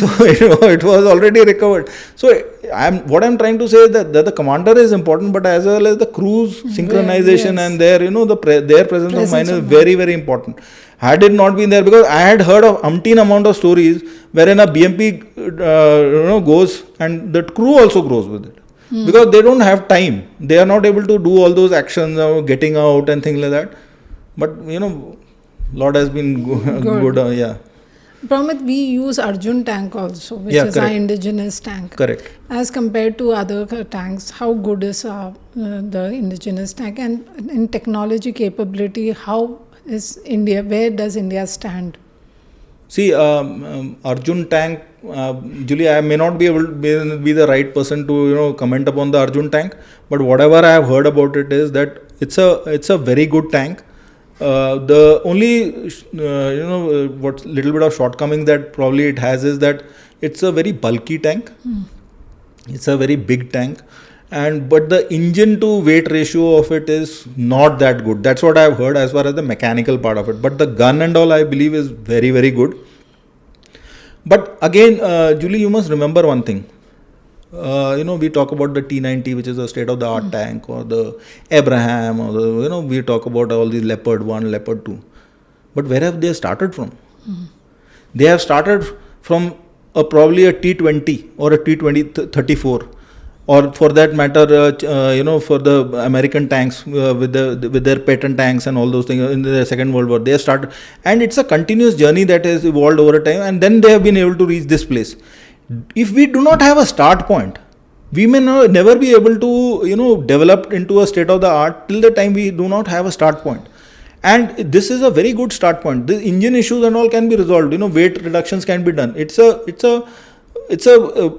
So it was already recovered. So what I'm trying to say is that the commander is important, but as well as the crew's synchronization and their their presence of mind is very, very important. Had it not been there, because I had heard of umpteen amount of stories wherein a BMP goes and the crew also grows with it. Because they don't have time. They are not able to do all those actions of getting out and things like that. But Lord has been good. Yeah. Promit, we use Arjun tank also, which is our indigenous tank. Correct. As compared to other tanks, how good is the indigenous tank? And in technology capability, how is India? Where does India stand? See, Arjun tank, Julie, I may not be able to be the right person to comment upon the Arjun tank, but whatever I have heard about it is that it's a very good tank. The only what little bit of shortcoming that probably it has is that it's a very bulky tank. It's a very big tank, but the engine to weight ratio of it is not that good. That's what I've heard as far as the mechanical part of it. But the gun and all, I believe, is very, very good. But again, Julie, you must remember one thing. We talk about the T90, which is a state-of-the-art tank, or the Abraham, or the, we talk about all these Leopard 1, Leopard 2. But where have they started from? They have started from probably a T20 or a T34, or for that matter, for the American tanks with their patent tanks and all those things in the Second World War. They have started, and it's a continuous journey that has evolved over time, and then they have been able to reach this place. if we do not have a start point, we may never be able to, develop into a state of the art till the time we do not have a start point. And this is a very good start point. The engine issues and all can be resolved. Weight reductions can be done. It's a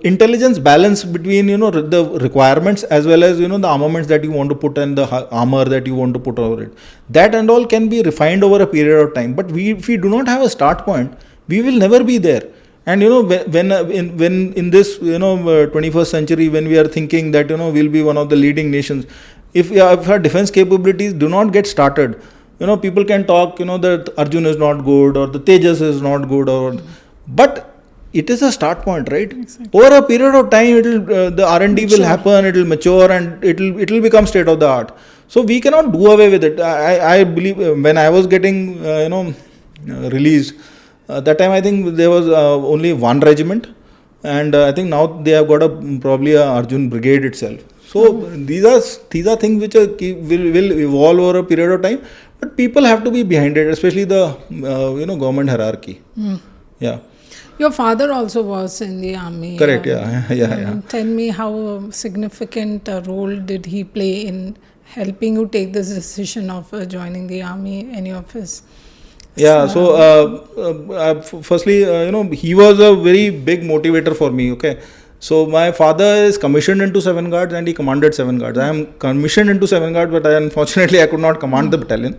intelligence balance between the requirements as well as the armaments that you want to put and the armor that you want to put over it. That and all can be refined over a period of time. But if we do not have a start point, we will never be there. And when in this 21st century, when we are thinking that we'll be one of the leading nations, if our defense capabilities do not get started, people can talk that Arjun is not good or the Tejas is not good, but it is a start point, right? Exactly. Over a period of time, the R&D will happen, it will mature, and it will become state of the art. So we cannot do away with it. I believe when I was getting released, that time I think there was only one regiment, and I think now they have got probably a Arjun Brigade itself. So these are things which will evolve over a period of time, but people have to be behind it, especially the government hierarchy. Yeah. Your father also was in the army. Correct. Yeah. Tell me how significant a role did he play in helping you take this decision of joining the army? Any of his? Yeah. So firstly, he was a very big motivator for me. Okay. So my father is commissioned into 7 Guards and he commanded 7 Guards. I am commissioned into 7 Guards, but unfortunately I could not command the battalion.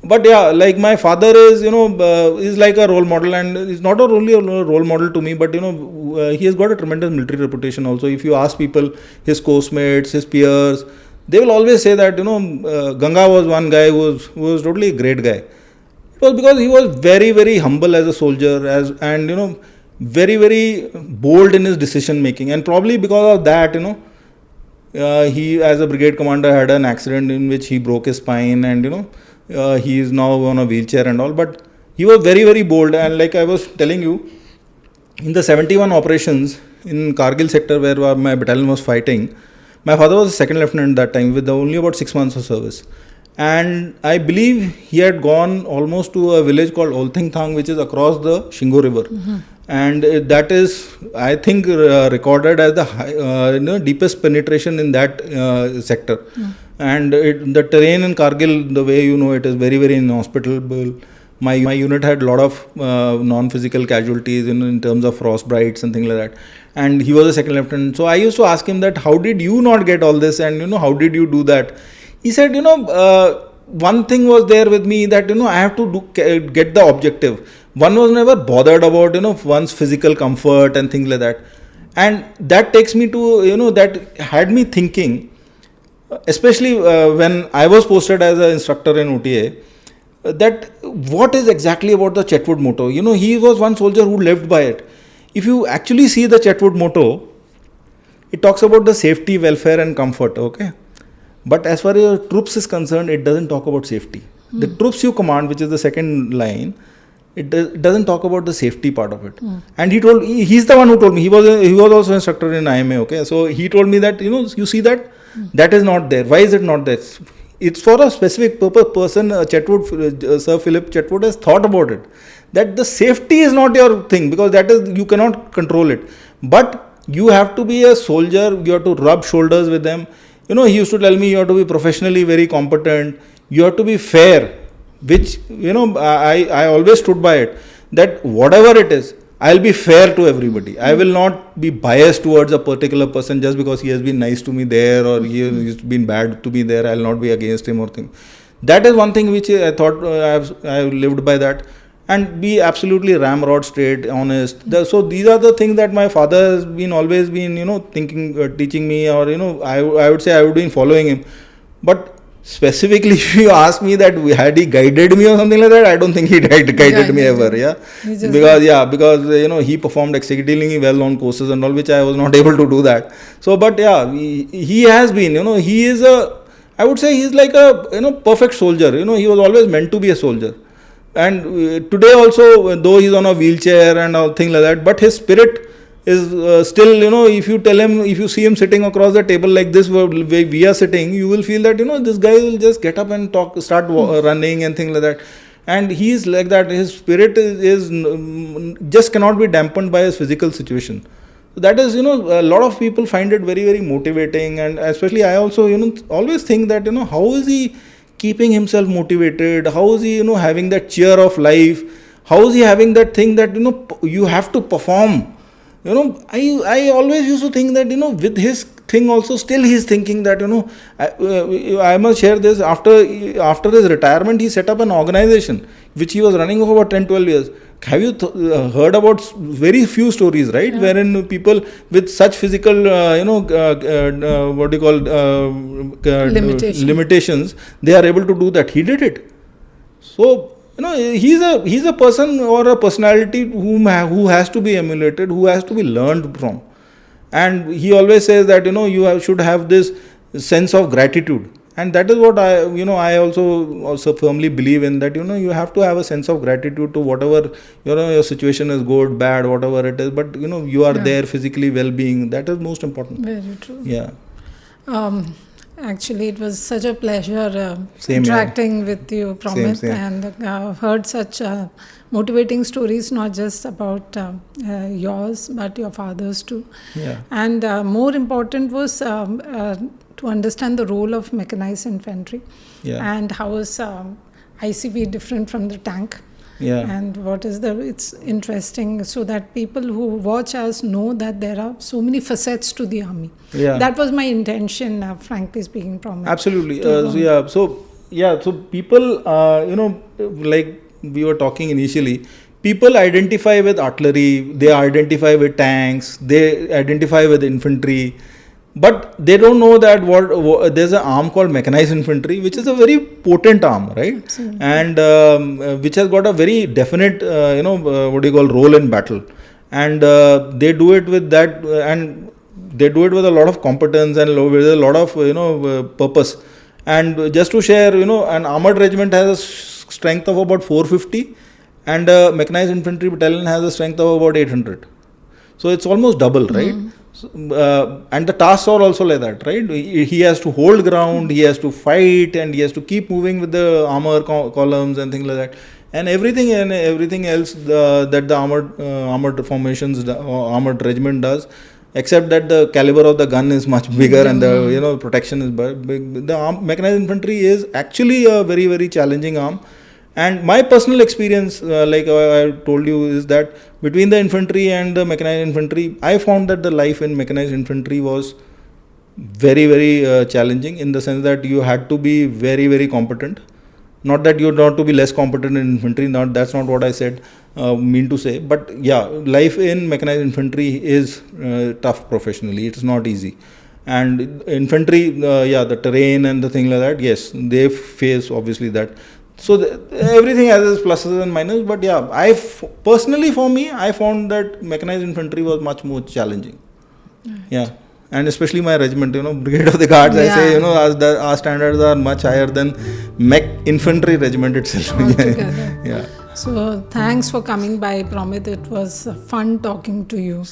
But yeah, like my father is, is like a role model, and is not only a role model to me, but he has got a tremendous military reputation also. If you ask people, his course-mates, his peers, they will always say that Ganga was one guy who was totally a great guy. It was because he was very, very humble as a soldier, and very, very bold in his decision making, and probably because of that, he as a brigade commander had an accident in which he broke his spine, and he is now on a wheelchair and all, but he was very, very bold. And like I was telling you, in the 71 operations in Kargil sector where my battalion was fighting, my father was a second lieutenant that time with only about 6 months of service. And I believe he had gone almost to a village called Olthingthang, which is across the Shingo River. Mm-hmm. And that is, I think, recorded as the deepest penetration in that sector. Mm. And the terrain in Kargil, the way it is very, very inhospitable. My unit had a lot of non-physical casualties in terms of frostbites and things like that. And he was a second lieutenant. So I used to ask him that, how did you not get all this? And, how did you do that? He said, one thing was there with me that, I have to get the objective. One was never bothered about, one's physical comfort and things like that. And that takes me to, that had me thinking, especially when I was posted as an instructor in OTA, that what is exactly about the Chetwood motto? He was one soldier who lived by it. If you actually see the Chetwood motto, it talks about the safety, welfare and comfort, okay? But as far as your troops is concerned, it doesn't talk about safety. The troops you command, which is the second line, it doesn't talk about the safety part of it. And he's the one who told me. He was also an instructor in IMA, okay? So he told me that, you see that? That is not there. Why is it not there? It's for a specific person. Chetwood, Sir Philip Chetwood has thought about it. That the safety is not your thing, because that is, you cannot control it. But you have to be a soldier. You have to rub shoulders with them. He used to tell me you have to be professionally very competent. You have to be fair, which, I always stood by it. That whatever it is, I'll be fair to everybody. I will not be biased towards a particular person just because he has been nice to me there or he has been bad to me there. I'll not be against him or thing. That is one thing which I thought I've lived by that. And be absolutely ramrod straight, honest. So these are the things that my father has always been, thinking, teaching me, or, I would say I would be following him. But specifically, if you ask me that had he guided me or something like that, I don't think he guided me ever. Yeah, because he performed exceedingly well on courses and all, which I was not able to do that. So, but yeah, he has been. He is I would say he's like a perfect soldier. He was always meant to be a soldier. And today also, though he's on a wheelchair and all things like that, but his spirit is still, if you tell him, if you see him sitting across the table like this way we are sitting, you will feel that, this guy will just get up and start running and things like that. And he is like that. His spirit is just cannot be dampened by his physical situation. That is, a lot of people find it very, very motivating, and especially I also, always think that, how is he keeping himself motivated? How is he, having that cheer of life? How is he having that thing that, you have to perform? I always used to think that, with his thing also, still he's thinking that, I must share this. After his retirement, he set up an organization which he was running for about 10-12 years. Have you heard about very few stories, right? Yeah. Wherein people with such physical, limitations, they are able to do that. He did it. So, he's a person or a personality who has to be emulated, who has to be learned from. And he always says that, you should have this sense of gratitude. And that is what I also firmly believe in, that, you have to have a sense of gratitude to whatever, your situation is good, bad, whatever it is. But, you are there physically well-being. That is most important. Very true. Yeah. Actually, it was such a pleasure interacting with you, Promit, and heard such motivating stories, not just about yours, but your father's too. Yeah. And more important was to understand the role of mechanized infantry, and how is ICV different from the tank. Yeah. And it's interesting, so that people who watch us know that there are so many facets to the army. Yeah. That was my intention, frankly speaking, Promit. Absolutely. So people, like we were talking initially, people identify with artillery, they identify with tanks, they identify with infantry. But they don't know that there's an arm called mechanized infantry, which is a very potent arm, right? Absolutely. And which has got a very definite, role in battle. And they do it with that, and they do it with a lot of competence and with a lot of, purpose. And just to share, an armored regiment has a strength of about 450, and a mechanized infantry battalion has a strength of about 800. So it's almost double, right? And the tasks are also like that, right? He has to hold ground, he has to fight, and he has to keep moving with the armor columns and things like that. And everything else that the armored formations, armored regiment does, except that the caliber of the gun is much bigger and the protection is big. The mechanized infantry is actually a very, very challenging arm. And my personal experience, like I told you, is that between the infantry and the mechanized infantry, I found that the life in mechanized infantry was very, very challenging, in the sense that you had to be very, very competent. Not that you not to be less competent in infantry, that's not what I mean to say. But yeah, life in mechanized infantry is tough professionally. It's not easy. And infantry, the terrain and the thing like that, yes, they face obviously that. So everything has its pluses and minuses, but yeah, personally for me, I found that mechanized infantry was much more challenging. Right. Yeah, and especially my regiment, Brigade of the Guards, I say, our standards are much higher than infantry regiment itself. Altogether. Yeah. So thanks for coming by, Promit. It was fun talking to you.